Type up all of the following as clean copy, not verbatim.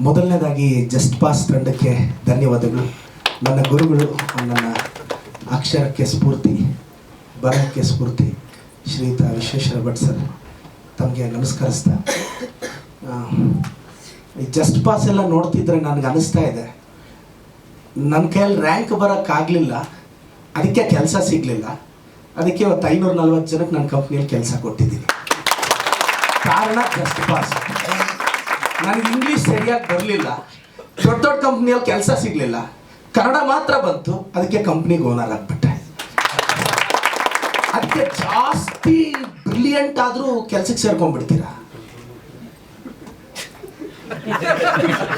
ಮೊದಲನೇದಾಗಿ just pass ತಂಡಕ್ಕೆ ಧನ್ಯವಾದಗಳು. ನನ್ನ ಗುರುಗಳು, ನನ್ನ ಅಕ್ಷರಕ್ಕೆ ಸ್ಫೂರ್ತಿ, ಬರಹಕ್ಕೆ ಸ್ಫೂರ್ತಿ ಶ್ರೀಯುತ ವಿಶ್ವೇಶ್ವರ ಭಟ್ ಸರ್, ತಮಗೆ ನಮಸ್ಕರಿಸ್ತಾ. ಈ ಜಸ್ಟ್ ಪಾಸ್ ಎಲ್ಲ ನೋಡ್ತಿದ್ರೆ ನನಗೆ ಅನಿಸ್ತಾ ಇದೆ, ನನ್ನ ಕೈಯಲ್ಲಿ ರ್ಯಾಂಕ್ ಬರೋಕ್ಕಾಗಲಿಲ್ಲ, ಅದಕ್ಕೆ ಕೆಲಸ ಸಿಗಲಿಲ್ಲ. ಅದಕ್ಕೆ ಇವತ್ತು 540 ಜನಕ್ಕೆ ನನ್ನ ಕಂಪ್ನಿಯಲ್ಲಿ ಕೆಲಸ ಕೊಟ್ಟಿದ್ದೀನಿ. ಕಾರಣ ಜಸ್ಟ್ ಪಾಸ್. ನನಗೆ ಇಂಗ್ಲೀಷ್ ಸರಿಯಾಗಿ ಬರಲಿಲ್ಲ, ದೊಡ್ಡ ದೊಡ್ಡ ಕಂಪ್ನಿಯಲ್ಲಿ ಕೆಲಸ ಸಿಗಲಿಲ್ಲ, ಕನ್ನಡ ಮಾತ್ರ ಬಂತು, ಅದಕ್ಕೆ ಕಂಪ್ನಿಗೆ ಓನರ್ ಆಗಿಬಿಟ್ಟೆ. ಅದಕ್ಕೆ ಜಾಸ್ತಿ ಬ್ರಿಲಿಯಂಟ್ ಆದರೂ ಕೆಲಸಕ್ಕೆ ಸೇರ್ಕೊಂಡ್ಬಿಡ್ತೀರಾ,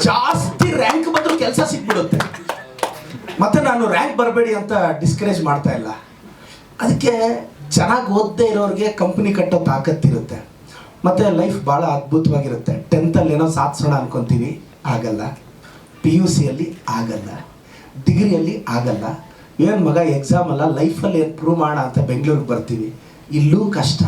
ಜಾಸ್ತಿ ರ್ಯಾಂಕ್ ಬಂದರೂ ಕೆಲಸ ಸಿಕ್ಬಿಡುತ್ತೆ. ಮತ್ತೆ ನಾನು ರ್ಯಾಂಕ್ ಬರಬೇಡಿ ಅಂತ ಡಿಸ್ಕರೇಜ್ ಮಾಡ್ತಾ ಇಲ್ಲ. ಅದಕ್ಕೆ ಚೆನ್ನಾಗಿ ಓದದೇ ಇರೋರಿಗೆ ಕಂಪ್ನಿ ಕಟ್ಟೋ ತಾಕತ್ತಿರುತ್ತೆ. ಮತ್ತು ಲೈಫ್ ಭಾಳ ಅದ್ಭುತವಾಗಿರುತ್ತೆ. 10th ಏನೋ ಸಾಧಿಸೋಣ ಅನ್ಕೊತೀವಿ, ಆಗಲ್ಲ. PUCಯಲ್ಲಿ ಆಗಲ್ಲ, ಡಿಗ್ರಿಯಲ್ಲಿ ಆಗಲ್ಲ. ಏನು ಮಗ ಎಕ್ಸಾಮ್ ಅಲ್ಲ, ಲೈಫಲ್ಲಿ ಏನು ಪ್ರೂವ್ ಮಾಡೋಣ ಅಂತ ಬೆಂಗಳೂರಿಗೆ ಬರ್ತೀವಿ, ಇಲ್ಲೂ ಕಷ್ಟ.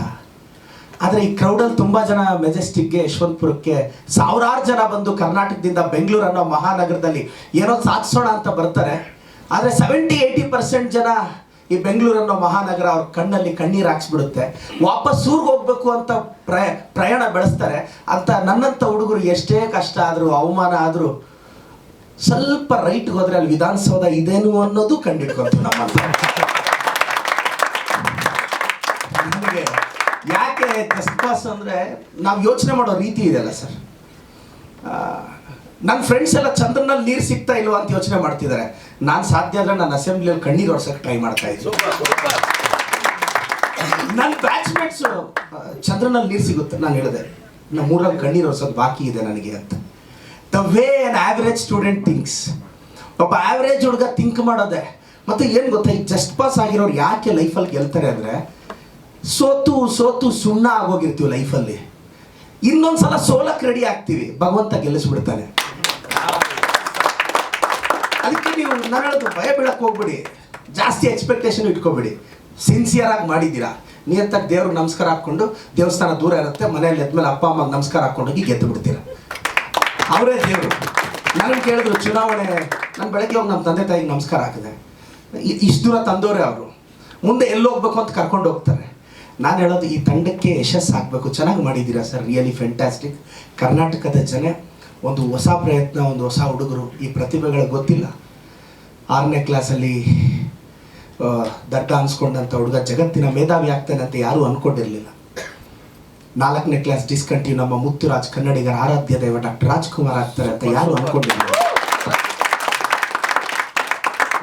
ಆದರೆ ಈ ಕ್ರೌಡಲ್ಲಿ ತುಂಬ ಜನ ಮೆಜೆಸ್ಟಿಕ್ಗೆ, ಯಶವಂತಪುರಕ್ಕೆ ಸಾವಿರಾರು ಜನ ಬಂದು ಕರ್ನಾಟಕದಿಂದ ಬೆಂಗಳೂರು ಅನ್ನೋ ಮಹಾನಗರದಲ್ಲಿ ಏನೋ ಸಾಧಿಸೋಣ ಅಂತ ಬರ್ತಾರೆ. ಆದರೆ 70-80% ಜನ ಈ ಬೆಂಗಳೂರು ಅನ್ನೋ ಮಹಾನಗರ ಅವ್ರ ಕಣ್ಣಲ್ಲಿ ಕಣ್ಣೀರು ಹಾಕ್ಸ್ಬಿಡುತ್ತೆ. ವಾಪಸ್ ಊರಿಗೆ ಹೋಗ್ಬೇಕು ಅಂತ ಪ್ರಯಾಣ ಬೆಳೆಸ್ತಾರೆ. ಅಂತ ನನ್ನಂಥ ಹುಡುಗರು ಎಷ್ಟೇ ಕಷ್ಟ ಆದರೂ, ಅವಮಾನ ಆದರೂ ಸ್ವಲ್ಪ ರೈಟ್ಗೆ ಹೋದ್ರೆ ಅಲ್ಲಿ ವಿಧಾನಸೌಧ ಇದೇನು ಅನ್ನೋದು ಕಂಡಿಡ್ಕೊಳ್ತೀವಿ ನಮ್ಮಂತ. ನಮಗೆ ಯಾಕೆ ಜಸ್ಟ್ ಪಾಸ್ ಅಂದರೆ ನಾವು ಯೋಚನೆ ಮಾಡೋ ರೀತಿ ಇದೆಯಲ್ಲ ಸರ್. ನನ್ನ ಫ್ರೆಂಡ್ಸ್ ಎಲ್ಲ ಚಂದ್ರನಲ್ಲಿ ನೀರು ಸಿಗ್ತಾ ಇಲ್ವಾ ಅಂತ ಯೋಚನೆ ಮಾಡ್ತಿದ್ದಾರೆ. ನಾನು ಸಾಧ್ಯ ಆದರೆ ನನ್ನ ಅಸೆಂಬ್ಲಿಯಲ್ಲಿ ಕಣ್ಣೀರು ಒರ್ಸೋಕ್ಕೆ ಟ್ರೈ ಮಾಡ್ತಾ ಇದ್ದೆ. ನನ್ನ ಬ್ಯಾಚ್ಮೇಟ್ಸು ಚಂದ್ರನಲ್ಲಿ ನೀರು ಸಿಗುತ್ತೆ, ನಾನು ಹೇಳಿದೆ ನಮ್ಮೂರಲ್ಲಿ ಕಣ್ಣೀರು ಒರ್ಸೋದು ಬಾಕಿ ಇದೆ ನನಗೆ ಅಂತ. The way on average student thinks, ಒಬ್ಬ ಆವ್ರೇಜ್ ಹುಡುಗ ಥಿಂಕ್ ಮಾಡೋದೆ. ಮತ್ತು ಏನು ಗೊತ್ತಾ, ಈ ಜಸ್ಟ್ ಪಾಸ್ ಆಗಿರೋರು ಯಾಕೆ ಲೈಫಲ್ಲಿ ಗೆಲ್ತಾರೆ ಅಂದರೆ, ಸೋತು ಸೋತು ಸುಣ್ಣ ಆಗೋಗಿರ್ತೀವಿ ಲೈಫಲ್ಲಿ. ಇನ್ನೊಂದ್ಸಲ ಸೋಲಕ್ಕೆ ರೆಡಿ ಆಗ್ತೀವಿ, ಭಗವಂತ ಗೆಲ್ಲಿಸ್ಬಿಡ್ತಾನೆ. ಅದಕ್ಕೆ ನೀವು ನಾನು ಹೇಳೋದು, ಭಯ ಬೀಳಕ್ಕೆ ಹೋಗ್ಬಿಡಿ, ಜಾಸ್ತಿ ಎಕ್ಸ್ಪೆಕ್ಟೇಷನ್ ಇಟ್ಕೊಬೇಡಿ. ಸಿನ್ಸಿಯರ್ ಆಗಿ ಮಾಡಿದ್ದೀರಾ, ನಿಯತ್ತಾಗಿ ದೇವ್ರಿಗೆ ನಮಸ್ಕಾರ ಹಾಕ್ಕೊಂಡು, ದೇವಸ್ಥಾನ ದೂರ ಇರುತ್ತೆ, ಮನೆಯಲ್ಲಿ ಎದ್ಮೇಲೆ ಅಪ್ಪ ಅಮ್ಮಗೆ ನಮಸ್ಕಾರ ಹಾಕ್ಕೊಂಡೋಗಿ ಗೆದ್ದು ಬಿಡ್ತೀರಾ, ಅವರೇ ದೇವರು. ನನಗೆ ಕೇಳಿದ್ರು ಚುನಾವಣೆ, ನಾನು ಬೆಳಗ್ಗೆ ಹೋಗಿ ನಮ್ಮ ತಂದೆ ತಾಯಿಗೆ ನಮಸ್ಕಾರ ಹಾಕಿದೆ. ಇಷ್ಟು ದೂರ ತಂದವರೇ ಅವರು, ಮುಂದೆ ಎಲ್ಲಿ ಹೋಗ್ಬೇಕು ಅಂತ ಕರ್ಕೊಂಡು ಹೋಗ್ತಾರೆ. ನಾನು ಹೇಳೋದು, ಈ ತಂಡಕ್ಕೆ ಯಶಸ್ಸು ಆಗಬೇಕು. ಚೆನ್ನಾಗಿ ಮಾಡಿದ್ದೀರಾ ಸರ್, ರಿಯಲಿ ಫ್ಯಾಂಟಾಸ್ಟಿಕ್. ಕರ್ನಾಟಕದ ಜನ ಒಂದು ಹೊಸ ಪ್ರಯತ್ನ, ಒಂದು ಹೊಸ ಹುಡುಗರು, ಈ ಪ್ರತಿಭೆಗಳಿಗೆ ಗೊತ್ತಿಲ್ಲ. 6ನೇ ಕ್ಲಾಸಲ್ಲಿ ದಡ್ಡ ಅನ್ಸ್ಕೊಂಡಂಥ ಹುಡುಗ ಜಗತ್ತಿನ ಮೇಧಾವಿ ಆಗ್ತಾನೆ ಅಂತ ಯಾರೂ ಅಂದ್ಕೊಂಡಿರಲಿಲ್ಲ. 4ನೇ ಕ್ಲಾಸ್ ಡಿಸ್ಕಂಟಿನ್ಯೂ ನಮ್ಮ ಮುತ್ತುರಾಜ್, ಕನ್ನಡಿಗರ ಆರಾಧ್ಯ ದೈವ ಡಾಕ್ಟರ್ ರಾಜ್ಕುಮಾರ್ ಆಗ್ತಾರೆ ಅಂತ ಯಾರೂ ಅಂದ್ಕೊಂಡಿರಲಿಲ್ಲ.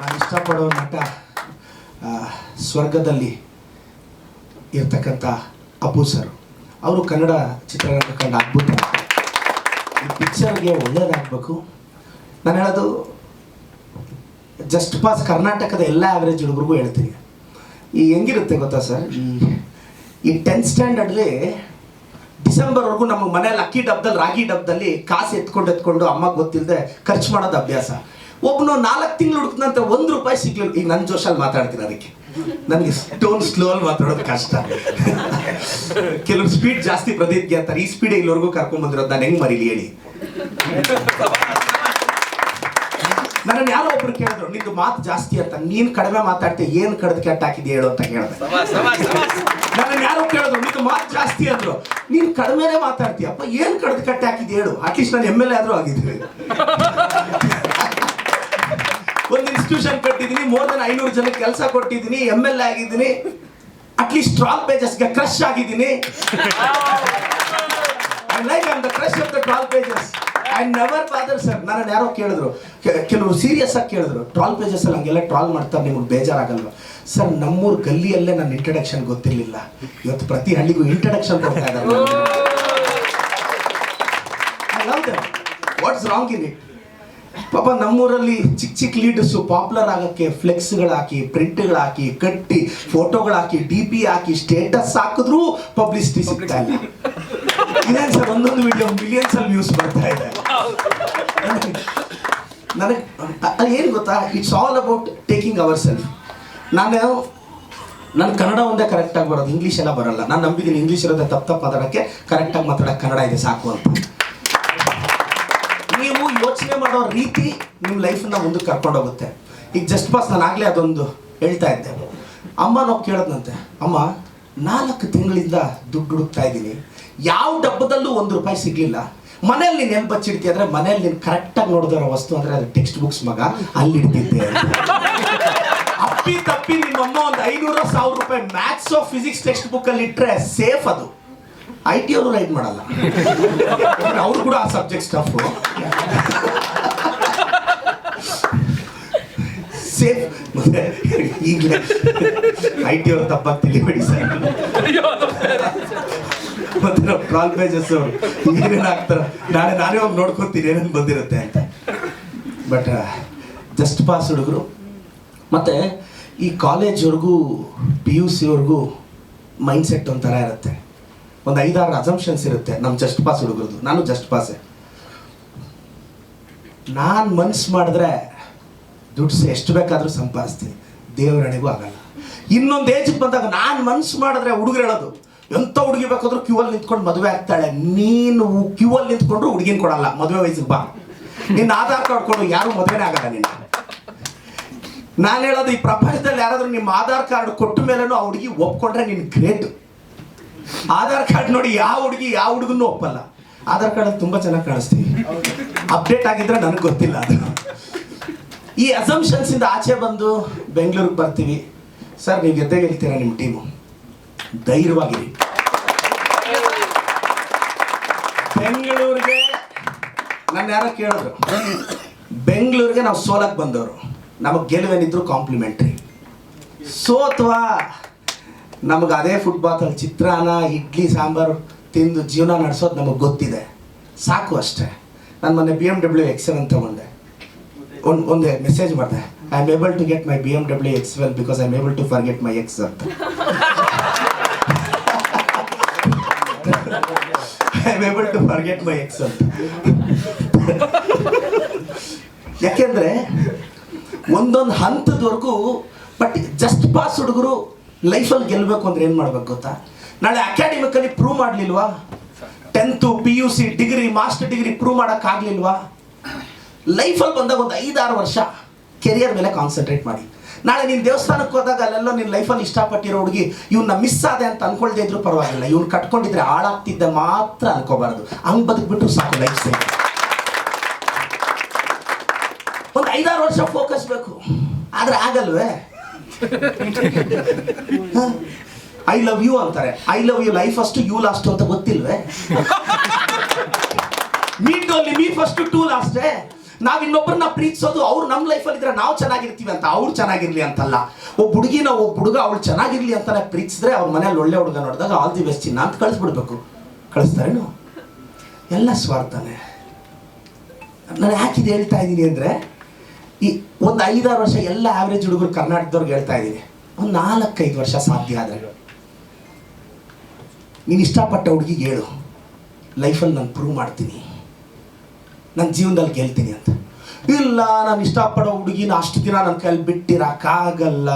ನಾನು ಇಷ್ಟಪಡೋ ನಟ ಸ್ವರ್ಗದಲ್ಲಿ ಇರ್ತಕ್ಕಂಥ ಅಪ್ಪು ಸರ್, ಅವರು ಕನ್ನಡ ಚಿತ್ರರಂಗ ಕಂಡ ಅದ್ಭುತ. ಈ ಪಿಕ್ಚರ್ಗೆ ಒಳ್ಳೇದಾಗಬೇಕು. ನಾನು ಹೇಳೋದು, ಜಸ್ಟ್ ಪಾಸ್ ಕರ್ನಾಟಕದ ಎಲ್ಲ ಆವ್ರೇಜ್ ಹುಡುಗರಿಗೂ ಹೇಳ್ತೀನಿ. ಈ ಹೆಂಗಿರುತ್ತೆ ಗೊತ್ತಾ ಸರ್, ಈ 10th ಸ್ಟ್ಯಾಂಡರ್ಡ್ಲಿ ಡಿಸೆಂಬರ್ವರೆಗೂ ನಮ್ಮ ಮನೇಲಿ ಅಕ್ಕಿ ಡಬ್ಬದಲ್ಲಿ, ರಾಗಿ ಡಬ್ಬದಲ್ಲಿ ಕಾಸು ಎತ್ಕೊಂಡು ಅಮ್ಮಗೆ ಗೊತ್ತಿಲ್ಲದೆ ಖರ್ಚು ಮಾಡೋದು ಅಭ್ಯಾಸ. ಒಬ್ಬನು 4 ತಿಂಗಳು ಹುಡುಕ್ನಂತ ₹1 ಸಿಗ್ಲಿಲ್ಲ. ಈಗ ನನ್ನ ಜೋಶಲ್ಲಿ ಮಾತಾಡ್ತೀನಿ, ಅದಕ್ಕೆ ನನಗೆ ಸ್ಲೋ ಅಲ್ಲಿ ಮಾತಾಡೋದು ಕಷ್ಟ. ಕೆಲವರು ಸ್ಪೀಡ್ ಜಾಸ್ತಿ ಪ್ರದೀಪ್ಗೆ ಅಂತಾರೆ, ಈ ಸ್ಪೀಡ್ ಇಲ್ಲಿವರೆಗೂ ಕರ್ಕೊಂಡ್ ಬಂದಿರೋದು ನಾನು ಹೆಂಗ್ ಮರೀಲಿ ಹೇಳಿ. ನನ್ನ ಯಾರೋ ಒಬ್ರು ಕೇಳಿದ್ರು, ನಿಂದು ಮಾತು ಜಾಸ್ತಿ ಅಂತ, ನೀನ್ ಕಡಿಮೆ ಮಾತಾಡ್ತೀಯ, ಏನ್ ಕಡ್ದು ಕೆಟ್ಟ ಹಾಕಿದ್ಯಾ ಹೇಳು ಅಂತ ಕೇಳಿದೆ. ನನ್ನ ಯಾರೋ ಕೇಳಿದ್ರು, ನಿಂದು ಮಾತು ಜಾಸ್ತಿ ಅಂದ್ರು, ನೀನ್ ಕಡಿಮೆನೇ ಮಾತಾಡ್ತೀಯಪ್ಪ, ಏನ್ ಕಡ್ದು ಕೆಟ್ಟ ಹಾಕಿದ್ಯಾ ಹೇಳು. ಅಟ್ಲೀಸ್ಟ್ ನಾನು MLA ಆದ್ರೂ ಆಗಿದ್ದೀನಿ. ಒಂದು ಇನ್ಸ್ಟಿಟ್ಯೂಷನ್ ಕಟ್ಟಿದ್ದೀನಿ, more than 500 ಜನಕ್ಕೆ ಕೆಲಸ ಕೊಟ್ಟಿದ್ದೀನಿ, MLA ಆಗಿದ್ದೀನಿ, ಅಟ್ಲೀಸ್ಟ್ ಟ್ರಾಲ್ ಪೇಜಸ್ಗೆ ಕ್ರಶ್ ಆಗಿದ್ದೀನಿ. I'm the crush of the troll pages. I never bother sir. ನಾನು ಯಾರೋ ಕೇಳಿದ್ರು, ಕೆಲವರು ಸೀರಿಯಸ್ ಆಗಿ ಕೇಳಿದ್ರು, ಟ್ರಾಲ್ ಪೇಜಸ್ ಅಲ್ಲಿ ಹಂಗೆಲ್ಲ ಟ್ರಾಲ್ ಮಾಡ್ತಾರೆ, ನಿಮಗೆ ಬೇಜಾರಾಗಲ್ವ ಸರ್? ನಮ್ಮೂರು ಗಲ್ಲಿಯಲ್ಲೇ ನನ್ನ ಇಂಟ್ರಡಕ್ಷನ್ ಗೊತ್ತಿರಲಿಲ್ಲ, ಇವತ್ತು ಪ್ರತಿ ಹಳ್ಳಿಗೂ ಇಂಟ್ರಡಕ್ಷನ್ ಕೊಡ್ತಾ ಇದ್ದಾರೆ. I love them. What's wrong in it? ಪಾಪ ನಮ್ಮೂರಲ್ಲಿ ಚಿಕ್ಕ ಚಿಕ್ಕ ಲೀಡರ್ಸು ಪಾಪ್ಯುಲರ್ ಆಗೋಕ್ಕೆ ಫ್ಲೆಕ್ಸ್ಗಳು ಹಾಕಿ, ಪ್ರಿಂಟ್ಗಳು ಹಾಕಿ, ಕಟ್ಟಿ, ಫೋಟೋಗಳು ಹಾಕಿ, DP ಹಾಕಿ, ಸ್ಟೇಟಸ್ ಹಾಕಿದ್ರೂ ಪಬ್ಲಿಸಿಟಿ ಸಿಗ್ತಾ ಇಲ್ಲ. ಇದೇನು ಸರ್, ಒಂದೊಂದು ವಿಡಿಯೋ ಮಿಲಿಯನ್ಸ್ ಅಲ್ಲಿ ವ್ಯೂಸ್ ಬರ್ತಾ ಇದೆ. ನನಗೆ ಏನು ಗೊತ್ತಾ, it's all about taking our self. ನನ್ನ ಕನ್ನಡ ಒಂದೇ ಕರೆಕ್ಟಾಗಿ ಬರೋದು, ಇಂಗ್ಲೀಷ್ ಎಲ್ಲ ಬರಲ್ಲ. ನಾನು ನಂಬಿದ್ದೀನಿ ಇಂಗ್ಲೀಷ್ ಇರೋದೇ ತಪ್ಪು ಮಾತಾಡೋಕ್ಕೆ, ಕರೆಕ್ಟಾಗಿ ಮಾತಾಡೋಕ್ಕೆ ಕನ್ನಡ ಇದೆ ಸಾಕು ಅಂತ. ನೀವು ನೀವು ಯೋಚನೆ ಮಾಡೋ ರೀತಿ ನಿಮ್ಮ ಲೈಫನ್ನ ಮುಂದಕ್ಕೆ ಕರ್ಕೊಂಡೋಗುತ್ತೆ. ಈಗ ಜಸ್ಟ್ ಪಾಸ್ ನಾನು ಆಗಲೇ ಅದೊಂದು ಹೇಳ್ತಾ ಇದ್ದೆ. ಅಮ್ಮ ನಾವು ಕೇಳೋದಂತೆ, ಅಮ್ಮ 4 ತಿಂಗಳಿಂದ ದುಡ್ಡು ಹುಡುಕ್ತಾ ಇದ್ದೀನಿ, ಯಾವ ಡಬ್ಬದಲ್ಲೂ ₹1 ಸಿಗಲಿಲ್ಲ. ಮನೇಲಿ ನೀನು ಎಲ್ಲಿ ಬಚ್ಚಿಡ್ತೀಯ ಅಂದರೆ, ಮನೇಲಿ ನೀನು ಕರೆಕ್ಟಾಗಿ ನೋಡಿದಿರೋ ವಸ್ತು ಅಂದರೆ ಅದು ಟೆಕ್ಸ್ಟ್ ಬುಕ್ಸ್ ಮಗ, ಅಲ್ಲಿ ಇಡ್ತಿದ್ದೆ. ಅಪ್ಪಿ ತಪ್ಪಿ ನಿಮ್ಮಮ್ಮ ಒಂದು ₹500,000 ಮ್ಯಾಥ್ಸ್ ಫಿಸಿಕ್ಸ್ ಟೆಕ್ಸ್ಟ್ ಬುಕ್ಕಲ್ಲಿ ಇಟ್ಟರೆ ಸೇಫ್. ಅದು IT ಅವರು ರೈಡ್ ಮಾಡಲ್ಲ, ಅವ್ರು ಕೂಡ ಆ ಸಬ್ಜೆಕ್ಟ್ ಸ್ಟಫ್ ಸೇಫ್. ಮತ್ತೆ ಈಗಲೇ IT ಅವರು ತಪ್ಪಾಗಿ ತಿಳಿಬೇಡಿ ಸರ್. ಮತ್ತೆ ನಾವು ಟ್ರಾಲ್ ಪೇಜಸ್ ಅವರು ಏನೇನು ಆಗ್ತಾರೆ, ನಾನೇ ಹೋಗಿ ನೋಡ್ಕೊತೀನಿ ಏನೇನು ಬಂದಿರುತ್ತೆ ಅಂತ. ಬಟ್ ಜಸ್ಟ್ ಪಾಸ್ ಹುಡುಗರು ಮತ್ತು ಈ ಕಾಲೇಜ್ವರೆಗೂ PUCವರೆಗೂ ಮೈಂಡ್ ಸೆಟ್ ಒಂಥರ ಇರುತ್ತೆ. ಒಂದು 5-6 ಅಸಂಪ್ಷನ್ಸ್ ಇರುತ್ತೆ ನಮ್ಮ ಜಸ್ಟ್ ಪಾಸ್ ಹುಡುಗರದು. ನಾನು ಜಸ್ಟ್ ಪಾಸೇ. ನಾನು ಮನ್ಸು ಮಾಡಿದ್ರೆ ದುಡ್ಡು ಎಷ್ಟು ಬೇಕಾದರೂ ಸಂಪಾದಿಸ್ತೀನಿ, ದೇವರಣಿಗೂ ಆಗಲ್ಲ. ಇನ್ನೊಂದು ಏಜಿಗೆ ಬಂದಾಗ ನಾನು ಮನ್ಸು ಮಾಡಿದ್ರೆ ಹುಡುಗರು ಹೇಳೋದು, ಎಂಥ ಹುಡುಗಿ ಬೇಕಾದ್ರೂ ಕ್ಯೂವಲ್ಲಿ ನಿಂತ್ಕೊಂಡು ಮದುವೆ ಆಗ್ತಾಳೆ. ನೀನು ಕ್ಯೂವಲ್ಲಿ ನಿಂತ್ಕೊಂಡ್ರು ಹುಡುಗಿನ ಕೊಡಲ್ಲ, ಮದುವೆ ವಯಸ್ಸಿಗೆ ಬಾ, ನಿನ್ನ ಆಧಾರ್ ಕಾರ್ಡ್ ಕೊಡು, ಯಾರು ಮದುವೆನೇ ಆಗಲ್ಲ ನಿನ್ನ. ನಾನು ಹೇಳೋದು, ಈ ಪ್ರಪಂಚದಲ್ಲಿ ಯಾರಾದರೂ ನಿಮ್ಮ ಆಧಾರ್ ಕಾರ್ಡ್ ಕೊಟ್ಟ ಮೇಲೂ ಆ ಹುಡುಗಿ ಒಪ್ಕೊಂಡ್ರೆ ನಿನ್ನ ಗ್ರೇಟ್. ಆಧಾರ್ ಕಾರ್ಡ್ ನೋಡಿ ಯಾವ ಹುಡುಗಿ ಯಾವ ಹುಡುಗನ್ನೂ ಒಪ್ಪಲ್ಲ. ಆಧಾರ್ ಕಾರ್ಡ್ ತುಂಬ ಚೆನ್ನಾಗಿ ಕಾಣಿಸ್ತೀವಿ, ಅಪ್ಡೇಟ್ ಆಗಿದ್ರೆ ನನಗೆ ಗೊತ್ತಿಲ್ಲ ಅದು. ಈ ಅಸಂಪ್ಷನ್ಸ್ ಇಂದ ಆಚೆ ಬಂದು ಬೆಂಗಳೂರಿಗೆ ಬರ್ತೀವಿ. ಸರ್ ನೀವು ಗೆದ್ದೇ ಗೆಲ್ತೀರಾ, ನಿಮ್ಮ ಟೀಮು ಧೈರ್ಯವಾಗಿರಿ. ಬೆಂಗಳೂರಿಗೆ ನನ್ನ ಯಾರೋ ಕೇಳಿದ್ರು, ಬೆಂಗಳೂರಿಗೆ ನಾವು ಸೋಲಕ್ಕೆ ಬಂದವರು, ನಮಗೆ ಗೆಲುವೇನಿದ್ರು ಕಾಂಪ್ಲಿಮೆಂಟ್ರಿ. ಸೋತ್ವಾ ನಮಗೆ ಅದೇ ಫುಟ್ಬಾತಲ್ಲಿ ಚಿತ್ರಾನ್ನ ಇಡ್ಲಿ ಸಾಂಬಾರು ತಿಂದು ಜೀವನ ನಡೆಸೋದು ನಮಗೆ ಗೊತ್ತಿದೆ, ಸಾಕು ಅಷ್ಟೇ. ನಾನು ಮೊನ್ನೆ BMW X7 ತಗೊಂಡೆ. ಒಂದು ಮೆಸೇಜ್ ಮಾಡಿದೆ, I am able to get my BMW X7 because I am able to forget my ex ಅಂತ. I am able to forget my ex ಅಂತ. ಯಾಕೆಂದ್ರೆ ಒಂದೊಂದು ಹಂತದವರೆಗೂ. ಬಟ್ ಜಸ್ಟ್ ಪಾಸ್ ಹುಡುಗರು ಲೈಫಲ್ಲಿ ಗೆಲ್ಲಬೇಕು ಅಂದ್ರೆ ಏನು ಮಾಡ್ಬೇಕು ಗೊತ್ತಾ? ನಾಳೆ ಅಕಾಡೆಮಿಕಲ್ಲಿ ಪ್ರೂವ್ ಮಾಡಲಿಲ್ವಾ, 10th PUC degree master degree prove ಮಾಡೋಕ್ಕಾಗಲಿಲ್ವಾ, ಲೈಫಲ್ಲಿ ಬಂದಾಗ ಒಂದು 5-6 ವರ್ಷ ಕೆರಿಯರ್ ಮೇಲೆ ಕಾನ್ಸಂಟ್ರೇಟ್ ಮಾಡಿ. ನಾಳೆ ನೀನು ದೇವಸ್ಥಾನಕ್ಕೆ ಹೋದಾಗ ಅಲ್ಲೆಲ್ಲೋ ನಿನ್ನ ಲೈಫಲ್ಲಿ ಇಷ್ಟಪಟ್ಟಿರೋ ಹುಡುಗಿ ಇವನ್ನ ಮಿಸ್ ಆದೆ ಅಂತ ಅನ್ಕೊಳ್ದೇ ಇದ್ರು ಪರವಾಗಿಲ್ಲ, ಇವ್ನು ಕಟ್ಕೊಂಡಿದ್ರೆ ಹಾಳಾಗ್ತಿದ್ದೆ ಮಾತ್ರ ಅನ್ಕೋಬಾರ್ದು. ಹಂಗೆ ಬದುಕ್ಬಿಟ್ಟು ಸಾಕು ಲೈಫ್ ಸ್ಟೈಲ್. ಒಂದು 5-6 ವರ್ಷ ಫೋಕಸ್ ಬೇಕು, ಆದರೆ ಆಗಲ್ವೇ? ಐ ಲವ್ ಯು ಅಂತಾರೆ, I love you life first you last ಅಂತ ಗೊತ್ತಿಲ್ವೇ? ಮೀ ಫಸ್ಟ್ ಟು ಲಾಸ್ಟೇ. ನಾವು ಇನ್ನೊಬ್ಬರನ್ನ ಪ್ರೀತಿಸೋದು ಅವ್ರು ನಮ್ಮ ಲೈಫಲ್ಲಿ ಇದ್ರೆ ನಾವು ಚೆನ್ನಾಗಿರ್ತೀವಿ ಅಂತ, ಅವ್ರು ಚೆನ್ನಾಗಿರ್ಲಿ ಅಂತಲ್ಲ. ಒಬ್ಬ ಹುಡುಗಿನ ಒಬ್ಬ ಹುಡುಗ ಅವಳು ಚೆನ್ನಾಗಿರ್ಲಿ ಅಂತಾನೆ ಪ್ರೀತಿಸಿದ್ರೆ ಅವ್ರ ಮನೇಲಿ ಒಳ್ಳೆ ಹುಡುಗ ನೋಡಿದಾಗ ಆಲ್ ದಿ ಬೆಸ್ಟ್ ಚಿನ್ನ ಅಂತ ಕಳಿಸ್ಬಿಡ್ಬೇಕು. ಕಳಿಸ್ತಾರೇನು? ಎಲ್ಲ ಸ್ವಾರ್ಥನೇ. ನಾನು ಯಾಕಿದು ಹೇಳ್ತಾ ಇದ್ದೀನಿ ಅಂದರೆ, ಈ ಒಂದು 5-6 ವರ್ಷ ಎಲ್ಲ ಆವ್ರೇಜ್ ಹುಡುಗರು ಕರ್ನಾಟಕದವ್ರಿಗೆ ಹೇಳ್ತಾ ಇದ್ದೀನಿ, ಒಂದು 4-5 ವರ್ಷ ಸಾಧ್ಯ ಆದರೆ ನೀನು ಇಷ್ಟಪಟ್ಟ ಹುಡುಗಿಗೆ ಹೇಳು, ಲೈಫಲ್ಲಿ ನಾನು ಪ್ರೂವ್ ಮಾಡ್ತೀನಿ, ನನ್ನ ಜೀವನದಲ್ಲಿ ಗೆಲ್ತೀನಿ ಅಂತ. ಇಲ್ಲ ನಾನು ಇಷ್ಟಪಡೋ ಹುಡುಗಿನ ಅಷ್ಟು ದಿನ ನನ್ನ ಕೈಯಲ್ಲಿ ಬಿಟ್ಟಿರೋಕ್ಕಾಗಲ್ಲ,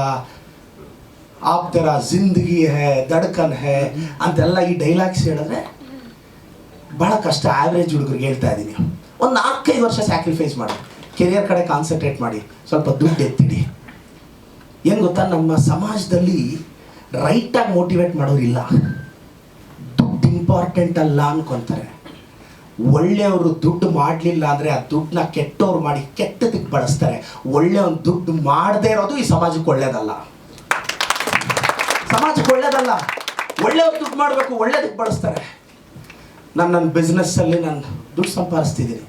ಆಪ್ ಥರ ಜಿಂದಗಿ ಹೇ ದಡ್ಕನ್ ಹೇ ಅಂತೆಲ್ಲ ಈ ಡೈಲಾಗ್ಸ್ ಹೇಳಿದ್ರೆ ಭಾಳ ಕಷ್ಟ. ಆವ್ರೇಜ್ ಹುಡುಗರಿಗೆ ಹೇಳ್ತಾ ಇದ್ದೀನಿ, ಒಂದು 4-5 ವರ್ಷ ಸ್ಯಾಕ್ರಿಫೈಸ್ ಮಾಡಿ, ಕೆರಿಯರ್ ಕಡೆ ಕಾನ್ಸಂಟ್ರೇಟ್ ಮಾಡಿ, ಸ್ವಲ್ಪ ದುಡ್ಡು ಎತ್ತಿಡಿ. ಏನು ಗೊತ್ತಾ, ನಮ್ಮ ಸಮಾಜದಲ್ಲಿ ರೈಟಾಗಿ ಮೋಟಿವೇಟ್ ಮಾಡೋರಿಲ್ಲ. ದುಡ್ಡು ಇಂಪಾರ್ಟೆಂಟ್ ಅಲ್ಲ ಅನ್ಕೊತಾರೆ. ಒಳ್ಳೆಯವರು ದುಡ್ಡು ಮಾಡಲಿಲ್ಲ ಅಂದರೆ ಆ ದುಡ್ಡನ್ನ ಕೆಟ್ಟವ್ರು ಮಾಡಿ ಕೆಟ್ಟದಕ್ಕೆ ಬಳಸ್ತಾರೆ. ಒಳ್ಳೆಯವ್ನು ದುಡ್ಡು ಮಾಡದೇ ಇರೋದು ಈ ಸಮಾಜಕ್ಕೆ ಒಳ್ಳೇದಲ್ಲ, ಸಮಾಜಕ್ಕೆ ಒಳ್ಳೇದಲ್ಲ. ಒಳ್ಳೆಯವ್ರು ದುಡ್ಡು ಮಾಡಬೇಕು, ಒಳ್ಳೇದಕ್ಕೆ ಬಳಸ್ತಾರೆ. ನನ್ನ ಬಿಸ್ನೆಸ್ಸಲ್ಲಿ ನಾನು ದುಡ್ಡು ಸಂಪಾದಿಸ್ತಿದ್ದೀನಿ.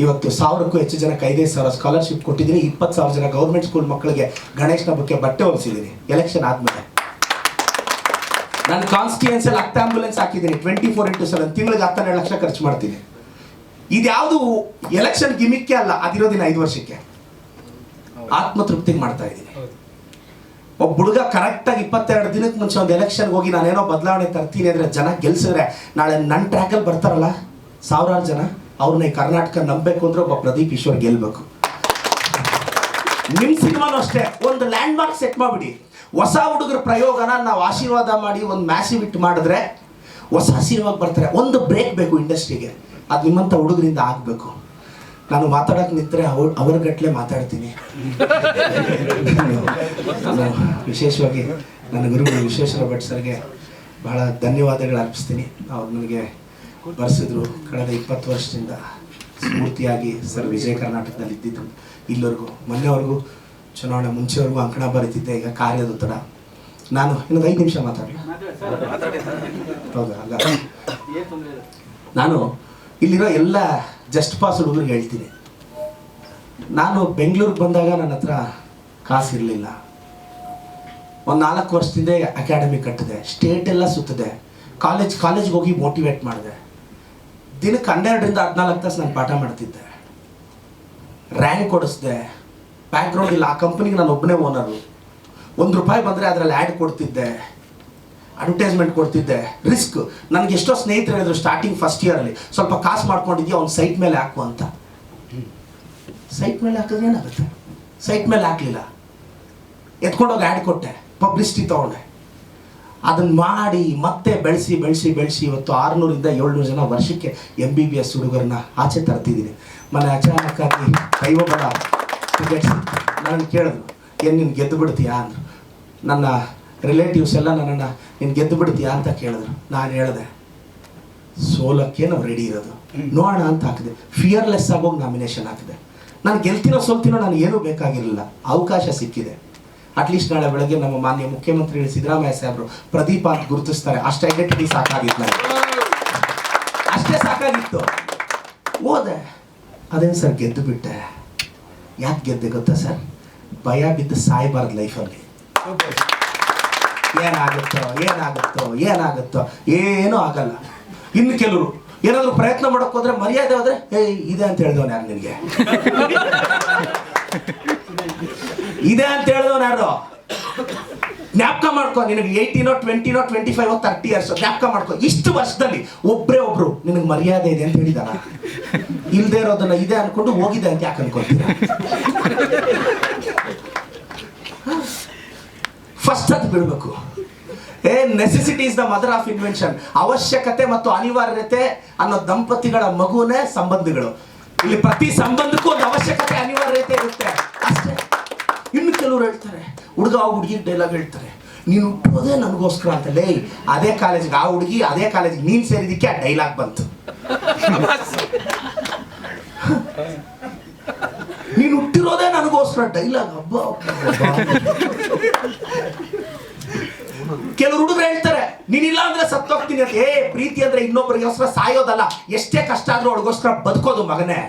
ಇವತ್ತು 1000ಕ್ಕೂ ಹೆಚ್ಚು ಜನಕ್ಕೆ 5,000 ಸ್ಕಾಲರ್ಶಿಪ್ ಕೊಟ್ಟಿದ್ದೀನಿ. 20,000 ಜನ ಗೌರ್ಮೆಂಟ್ ಸ್ಕೂಲ್ ಮಕ್ಕಳಿಗೆ ಗಣೇಶನ ಹಬ್ಬಕ್ಕೆ ಬಟ್ಟೆ ಹೊಲಿಸಿದ್ದೀನಿ. ಎಲೆಕ್ಷನ್ ಆದಮೇಲೆ ನನ್ನ ಕಾನ್ಸ್ಟಿಟ್ಯೂನ್ಸಿಯಲ್ಲಿ 10 ಆಂಬುಲೆನ್ಸ್ ಹಾಕಿದ್ದೀನಿ. 24/7 ತಿಂಗಳಿಗೆ 12 ಲಕ್ಷ ಖರ್ಚು ಮಾಡ್ತೀನಿ. ಇದ್ಯಾವುದು ಎಲೆಕ್ಷನ್ ಗಿಮಿಕ್ಕೆ ಅಲ್ಲ, ಅದಿರೋದಿನ 5 ವರ್ಷಕ್ಕೆ ಆತ್ಮತೃಪ್ತಿಗೆ ಮಾಡ್ತಾ ಇದ್ದೀನಿ. ಒಬ್ಬ ಹುಡುಗ ಕರೆಕ್ಟಾಗಿ 22 ದಿನಕ್ಕೆ ಮುಂಚೆ ಒಂದು ಎಲೆಕ್ಷನ್ಗೆ ಹೋಗಿ ನಾನೇನೋ ಬದಲಾವಣೆ ತರ್ತೀನಿ ಅಂದರೆ ಜನ ಗೆಲ್ಸಿದ್ರೆ ನಾಳೆ ನನ್ನ ಟ್ರ್ಯಾಕಲ್ಲಿ ಬರ್ತಾರಲ್ಲ 1000 ಜನ, ಅವ್ರನ್ನ ಈ ಕರ್ನಾಟಕ ನಂಬಬೇಕು ಅಂದ್ರೆ ಒಬ್ಬ ಪ್ರದೀಪ್ ಈಶ್ವರ್ ಗೆಲ್ಬೇಕು. ನಿಮ್ಮ ಸಿನಿಮಾನು ಅಷ್ಟೇ, ಒಂದು ಲ್ಯಾಂಡ್ ಮಾರ್ಕ್ ಸೆಟ್ ಮಾಡಿಬಿಡಿ. ಹೊಸ ಹುಡುಗರ ಪ್ರಯೋಗನ ನಾವು ಆಶೀರ್ವಾದ ಮಾಡಿ ಒಂದು ಮ್ಯಾಸಿವ್ ಹಿಟ್ ಮಾಡಿದ್ರೆ ಹೊಸ ಸಿನಿಮಾಗೆ ಬರ್ತಾರೆ. ಒಂದು ಬ್ರೇಕ್ ಬೇಕು ಇಂಡಸ್ಟ್ರಿಗೆ. ಅದು ನಿಮ್ಮಂಥ ಹುಡುಗರಿಂದ ಆಗಬೇಕು. ನಾನು ಮಾತಾಡೋಕೆ ನಿಂತರೆ ಅವರ ಗಟ್ಟಲೆ ಮಾತಾಡ್ತೀನಿ. ನಾನು ವಿಶೇಷವಾಗಿ ನನ್ನ ಗುರುಗಳು ವಿಶ್ವೇಶ್ವರ ಭಟ್ ಸರ್ಗೆ ಬಹಳ ಧನ್ಯವಾದಗಳು ಅರ್ಪಿಸ್ತೀನಿ. ಅವ್ರು ನನಗೆ ಬರೆಸಿದ್ರು ಕಳೆದ 20 ವರ್ಷದಿಂದ ಸ್ಫೂರ್ತಿಯಾಗಿ. ಸರ್ ವಿಜಯ ಕರ್ನಾಟಕದಲ್ಲಿ ಇದ್ದಿದ್ದು ಇಲ್ಲಿವರೆಗೂ, ಮೊನ್ನೆವರೆಗೂ ಚುನಾವಣೆ ಮುಂಚೆವರೆಗೂ ಅಂಕಣ ಬರೀತಿದ್ದೆ. ಈಗ ಕಾರ್ಯದ ಒತ್ತಡ. ನಾನು ಇನ್ನೊಂದು 5 ನಿಮಿಷ ಮಾತಾಡಲಿ. ಹೌದಾ? ಅಲ್ಲ, ನಾನು ಇಲ್ಲಿರೋ ಎಲ್ಲ ಜಸ್ಟ್ ಪಾಸ್ ಹುಡುಗರಿಗೆ ಹೇಳ್ತೀನಿ, ನಾನು ಬೆಂಗಳೂರಿಗೆ ಬಂದಾಗ ನನ್ನ ಹತ್ರ ಕಾಸಿರಲಿಲ್ಲ. ಒಂದು 4 ವರ್ಷದಿಂದ ಅಕಾಡೆಮಿ ಕಟ್ಟಿದೆ, ಸ್ಟೇಟ್ ಎಲ್ಲ ಸುತ್ತದೆ, ಕಾಲೇಜ್ಗೆ ಹೋಗಿ ಮೋಟಿವೇಟ್ ಮಾಡಿದೆ. ದಿನಕ್ಕೆ 12ರಿಂದ 14 ತಾಸು ನಾನು ಪಾಠ ಮಾಡ್ತಿದ್ದೆ, ರ್ಯಾಂಕ್ ಕೊಡಿಸ್ದೆ. ಬ್ಯಾಕ್ಗ್ರೌಂಡ್ ಇಲ್ಲ, ಆ ಕಂಪ್ನಿಗೆ ನಾನು ಒಬ್ಬನೇ ಓನರು. ₹1 ಬಂದರೆ ಅದರಲ್ಲಿ ಆ್ಯಡ್ ಕೊಡ್ತಿದ್ದೆ, ಅಡ್ವರ್ಟೈಸ್ಮೆಂಟ್ ಕೊಡ್ತಿದ್ದೆ. ರಿಸ್ಕ್. ನನಗೆ ಎಷ್ಟೋ ಸ್ನೇಹಿತರು ಹೇಳಿದ್ರು ಸ್ಟಾರ್ಟಿಂಗ್ ಫಸ್ಟ್ ಇಯರಲ್ಲಿ, ಸ್ವಲ್ಪ ಕಾಸು ಮಾಡ್ಕೊಂಡಿದ್ಯಾ ಅವ್ನು ಸೈಟ್ ಮೇಲೆ ಹಾಕು ಅಂತ. ಸೈಟ್ ಮೇಲೆ ಹಾಕಿದ್ರೆ ಏನಾಗುತ್ತೆ? ಸೈಟ್ ಮೇಲೆ ಹಾಕಲಿಲ್ಲ, ಎತ್ಕೊಂಡೋಗಿ ಆ್ಯಡ್ ಕೊಟ್ಟೆ, ಪಬ್ಲಿಸಿಟಿ ತೊಗೊಂಡೆ. ಅದನ್ನು ಮಾಡಿ ಮತ್ತೆ ಬೆಳೆಸಿ ಇವತ್ತು 600ರಿಂದ 700 ಜನ ವರ್ಷಕ್ಕೆ MBBS ಹುಡುಗರನ್ನ ಆಚೆ ತರ್ತಿದ್ದೀನಿ. ಮೊನ್ನೆ ಅಚಾನಕ್ಕಾಗಿ ದೈವಬಲ ಟಿಕೆಟ್ಸ್ ನಾನು ಕೇಳಿದ್ರು, ಏನು ನೀನು ಗೆದ್ದು ಬಿಡ್ತೀಯಾ ಅಂದರು. ನನ್ನ ರಿಲೇಟಿವ್ಸ್ ಎಲ್ಲ ನನ್ನನ್ನು ನೀನು ಗೆದ್ದು ಬಿಡ್ತೀಯಾ ಅಂತ ಕೇಳಿದ್ರು. ನಾನು ಹೇಳಿದೆ, ಸೋಲಕ್ಕೆ ನಾವು ರೆಡಿ ಇರೋದು, ನೋಡೋಣ ಅಂತ ಹಾಕಿದೆ. ಫಿಯರ್ಲೆಸ್ ಆಗೋಗಿ ನಾಮಿನೇಷನ್ ಹಾಕಿದೆ. ನಾನು ಗೆಲ್ತೀನೋ ಸೋಲ್ತೀನೋ ನನಗೆ ಏನೂ ಬೇಕಾಗಿರಲಿಲ್ಲ, ಅವಕಾಶ ಸಿಕ್ಕಿದೆ. ಅಟ್ಲೀಸ್ಟ್ ನಾಳೆ ಬೆಳಗ್ಗೆ ನಮ್ಮ ಮಾನ್ಯ ಮುಖ್ಯಮಂತ್ರಿಗಳು ಸಿದ್ದರಾಮಯ್ಯ ಸಾಹೇಬರು ಪ್ರದೀಪ ಅಂತ ಗುರುತಿಸ್ತಾರೆ, ಅಷ್ಟು ಐಡೆಂಟಿಟಿ ಸಾಕಾಗಿತ್ತು ನನಗೆ, ಅಷ್ಟೇ ಸಾಕಾಗಿತ್ತು. ಹೋದೆ. ಅದೇನು ಸರ್ ಗೆದ್ದು ಬಿಟ್ಟೆ. ಯಾಕೆ ಗೆದ್ದೆ ಗೊತ್ತಾ ಸರ್? ಭಯ ಬಿದ್ದು ಸಾಯಬಾರ್ದು ಲೈಫಲ್ಲಿ. ಏನಾಗುತ್ತೋ ಏನೂ ಆಗಲ್ಲ. ಇನ್ನು ಕೆಲವರು ಏನಾದರೂ ಪ್ರಯತ್ನ ಮಾಡೋಕೆ ಹೋದ್ರೆ ಮರ್ಯಾದೆ ಹೋದ್ರೆ ಇದೆ ಅಂತ ಹೇಳಿದವನು ಯಾರು ನಿನಗೆ? ಇದೆ ಅಂತ ಹೇಳಿದವನು ಯಾರು? ಜ್ಞಾಪಕ ಮಾಡ್ಕೊ. ನಿನಗೆ 18 20 25 30 ಇಯರ್ಸ್ ಜ್ಞಾಪಕ ಮಾಡ್ಕೊ. ಇಷ್ಟು ವರ್ಷದಲ್ಲಿ ಒಬ್ರು ನಿನಗೆ ಮರ್ಯಾದೆ ಇದೆ ಅಂತ ಹೇಳಿದಾರ? ಇಲ್ಲದೆ ಇರೋದನ್ನ ಇದೆ ಅನ್ಕೊಂಡು ಹೋಗಿದೆ ಅಂತ ಯಾಕೆ ಅನ್ಕೊಳ್ತೀರ? ಫಸ್ಟ್ ಅದು ಬಿಡಬೇಕು. Necessity is the mother of invention. ಅವಶ್ಯಕತೆ ಮತ್ತು ಅನಿವಾರ್ಯತೆ ಅನ್ನೋ ದಂಪತಿಗಳ ಮಗುನೇ ಸಂಬಂಧಗಳು. ಇಲ್ಲಿ ಪ್ರತಿ ಸಂಬಂಧಕ್ಕೂ ಒಂದು ಅವಶ್ಯಕತೆ ಅನಿವಾರ್ಯತೆ ಇರುತ್ತೆ ಅಷ್ಟೇ. ಇನ್ನು ಕೆಲವರು ಹೇಳ್ತಾರೆ, ಹುಡುಗ ಹುಡುಗಿ ಡೈಲಾಗ್ ಹೇಳ್ತಾರೆ, ನೀನು ಹುಟ್ಟೋದೇ ನನಗೋಸ್ಕರ ಅಂತ. ಲೇ, ಅದೇ ಕಾಲೇಜಿಗೆ ಆ ಹುಡುಗಿ, ಅದೇ ಕಾಲೇಜಿಗೆ ನೀನು ಸೇರಿದಕ್ಕೆ ಆ ಡೈಲಾಗ್ ಬಂತು. ನೀನು ಹುಟ್ಟಿರೋದೇ ನನಗೋಸ್ಕರ ಡೈಲಾಗ್. ಹಬ್ಬ. ಕೆಲವರು ಹುಡುಗರು ಹೇಳ್ತಾರೆ, ನೀನಿಲ್ಲ ಅಂದ್ರೆ ಸತ್ತೋಗ್ತೀನಿ ಅಂತ. ಪ್ರೀತಿ ಅಂದ್ರೆ ಇನ್ನೊಬ್ಬರಿಗೋಸ್ಕರ ಸಾಯೋದಲ್ಲ, ಎಷ್ಟೇ ಕಷ್ಟ ಆದ್ರೂ ಅವಳಿಗೋಸ್ಕರ ಬದುಕೋದು ಮಗನೇ.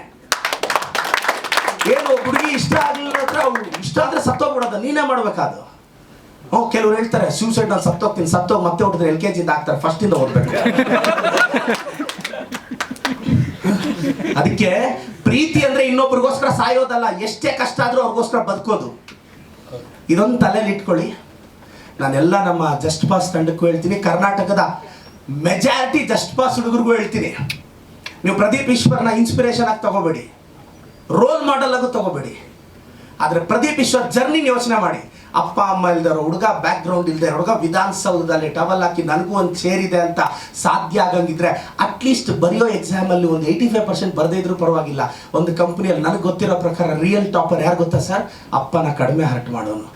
ಏನು ಹುಡುಗಿ ಇಷ್ಟ ಆಗ್ಲಿಲ್ಲ ಅಂದ್ರೆ ಅವಳು ಇಷ್ಟ ಆದ್ರೆ ಸತ್ತೋಗ್ಬಿಡೋದು, ನೀನೇ ಮಾಡ್ಬೇಕಾದು. ಕೆಲವ್ರು ಹೇಳ್ತಾರೆ ಸೂಸೈಡ್ ನಾನು ಸತ್ತೋಗ್ತೀನಿ, ಸತ್ತೋಗಿ ಮತ್ತೆ ಹುಟ್ಟಿದ್ರೆ LKG ಇಂದ ಹಾಕ್ತಾರೆ, ಫಸ್ಟ್ ಇಂದ ಓದ್ಬೇಕು. ಅದಕ್ಕೆ ಪ್ರೀತಿ ಅಂದ್ರೆ ಇನ್ನೊಬ್ರಿಗೋಸ್ಕರ ಸಾಯೋದಲ್ಲ, ಎಷ್ಟೇ ಕಷ್ಟ ಆದ್ರೂ ಅವ್ರಿಗೋಸ್ಕರ ಬದುಕೋದು. ಇದೊಂದು ತಲೆಯಲ್ಲಿ ಇಟ್ಕೊಳ್ಳಿ. ನಾನೆಲ್ಲ ನಮ್ಮ ಜಸ್ಟ್ ಪಾಸ್ ತಂಡಕ್ಕೂ ಹೇಳ್ತೀನಿ, ಕರ್ನಾಟಕದ ಮೆಜಾರಿಟಿ ಜಸ್ಟ್ ಪಾಸ್ ಹುಡುಗರಿಗೂ ಹೇಳ್ತೀನಿ, ನೀವು ಪ್ರದೀಪ್ ಈಶ್ವರ್ನ ಇನ್ಸ್ಪಿರೇಷನ್ ಆಗಿ ತಗೋಬೇಡಿ, ರೋಲ್ ಮಾಡೆಲ್ ಆಗು ತಗೋಬೇಡಿ. ಆದರೆ ಪ್ರದೀಪ್ ಈಶ್ವರ್ ಜರ್ನಿನ ಯೋಚನೆ ಮಾಡಿ. ಅಪ್ಪ ಅಮ್ಮ ಇಲ್ದಾರೋ ಹುಡುಗ, ಬ್ಯಾಕ್ ಗ್ರೌಂಡ್ ಇಲ್ಲದೆ ಹುಡುಗ, ವಿಧಾನಸೌಧದಲ್ಲಿ ಟವಲ್ ಹಾಕಿ ನನಗೂ ಒಂದು ಸೇರಿದೆ ಅಂತ ಸಾಧ್ಯ ಆಗಂಗಿದ್ರೆ ಅಟ್ಲೀಸ್ಟ್ ಬರೆಯೋ ಎಕ್ಸಾಮಲ್ಲಿ ಒಂದು 85% ಬರದೇ ಇದ್ರೂ ಪರವಾಗಿಲ್ಲ. ಒಂದು ಕಂಪ್ನಿಯಲ್ಲಿ ನನಗೆ ಗೊತ್ತಿರೋ ಪ್ರಕಾರ ರಿಯಲ್ ಟಾಪರ್ ಯಾರು ಗೊತ್ತಾ ಸರ್? ಅಪ್ಪನ ಕಡಿಮೆ ಹರ್ಟ್ ಮಾಡೋನು.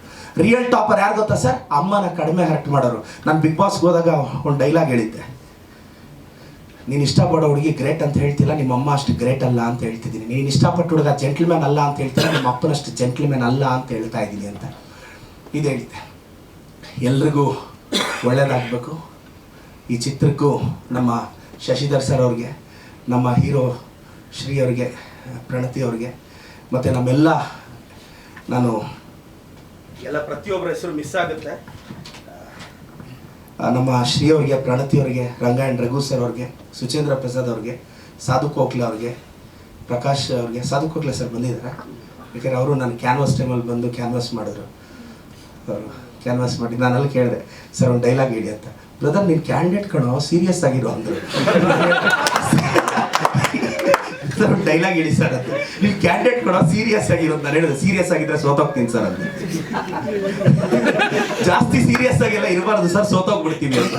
ರಿಯಲ್ ಟಾಪರ್ ಯಾರು ಗೊತ್ತಾ ಸರ್? ಅಮ್ಮನ ಕಡಿಮೆ ಹರ್ಟ್ ಮಾಡೋರು. ನಾನು ಬಿಗ್ ಬಾಸ್ಗೆ ಹೋದಾಗ ಒಂದು ಡೈಲಾಗ್ ಹೇಳಿದ್ದೆ, ನೀನು ಇಷ್ಟಪಡೋ ಹುಡುಗಿ ಗ್ರೇಟ್ ಅಂತ ಹೇಳ್ತಿಲ್ಲ, ನಿಮ್ಮ ಅಮ್ಮ ಅಷ್ಟು ಗ್ರೇಟ್ ಅಲ್ಲ ಅಂತ ಹೇಳ್ತಿದ್ದೀನಿ. ನೀನು ಇಷ್ಟಪಟ್ಟು ಹುಡುಗ ಜೆಂಟ್ಲ್ಮ್ಯಾನ್ ಅಲ್ಲ ಅಂತ ಹೇಳ್ತಿಲ್ಲ, ನಿಮ್ಮ ಅಪ್ಪನಷ್ಟು ಜೆಂಟ್ಲ್ಮ್ಯಾನ್ ಅಲ್ಲ ಅಂತ ಹೇಳ್ತಾ ಇದ್ದೀನಿ ಅಂತ ಇದು ಹೇಳಿದ್ದೆ. ಎಲ್ರಿಗೂ ಒಳ್ಳೇದಾಗಬೇಕು. ಈ ಚಿತ್ರಕ್ಕೂ ನಮ್ಮ ಶಶಿಧರ್ ಸರ್ ಅವ್ರಿಗೆ, ನಮ್ಮ ಹೀರೋ ಶ್ರೀ ಅವ್ರಿಗೆ, ಪ್ರಣತಿ ಅವ್ರಿಗೆ, ಮತ್ತು ನಮ್ಮೆಲ್ಲ, ನಾನು ಎಲ್ಲ ಪ್ರತಿಯೊಬ್ಬರ ಹೆಸರು ಮಿಸ್ ಆಗುತ್ತೆ. ನಮ್ಮ ಶ್ರೀ ಅವ್ರಿಗೆ, ಪ್ರಣತಿ ಅವ್ರಿಗೆ, ರಂಗಾಯಣ್ ರಘು ಸರ್ ಅವ್ರಿಗೆ, ಸುಚೇಂದ್ರ ಪ್ರಸಾದ್ ಅವ್ರಿಗೆ, ಸಾಧು ಕೋಕ್ಲೆ ಅವ್ರಿಗೆ, ಪ್ರಕಾಶ್ ಅವ್ರಿಗೆ. ಸಾಧು ಕೋಕ್ಲೆ ಸರ್ ಬಂದಿದ್ದಾರೆ, ಯಾಕಂದರೆ ಅವರು ನಾನು ಕ್ಯಾನ್ವಾಸ್ ಟೈಮಲ್ಲಿ ಬಂದು ಕ್ಯಾನ್ವಾಸ್ ಮಾಡಿದ್ರು. ಅವರು ಕ್ಯಾನ್ವಾಸ್ ಮಾಡಿ ನಾನು ಅಲ್ಲಿ ಕೇಳಿದೆ, ಸರ್ ಒಂದು ಡೈಲಾಗ್ ಹೇಳಿ ಅಂತ. ಬ್ರದರ್ ನೀನು ಕ್ಯಾಂಡಿಡೇಟ್ ಕಣೋ, ಸೀರಿಯಸ್ ಆಗಿರೋ ಅಂದರು. ಸರ್ ಡೈಲಾಗ್ ಹೇಳಿ ಸರ್ ಅಂತ. ನೀವು ಕ್ಯಾಂಡಿಡೇಟ್ ಕೂಡ ಸೀರಿಯಸ್ ಆಗಿರೋದು ನಾನು ಹೇಳಿದೆ, ಸೀರಿಯಸ್ ಆಗಿದ್ರೆ ಸೋತೋಗ್ತೀನಿ ಸರ್ ಅಂತ. ಜಾಸ್ತಿ ಸೀರಿಯಸ್ ಆಗಿಲ್ಲ ಇರಬಾರ್ದು ಸರ್, ಸೋತೋಗ್ಬಿಡ್ತೀವಿ ಅಂತ.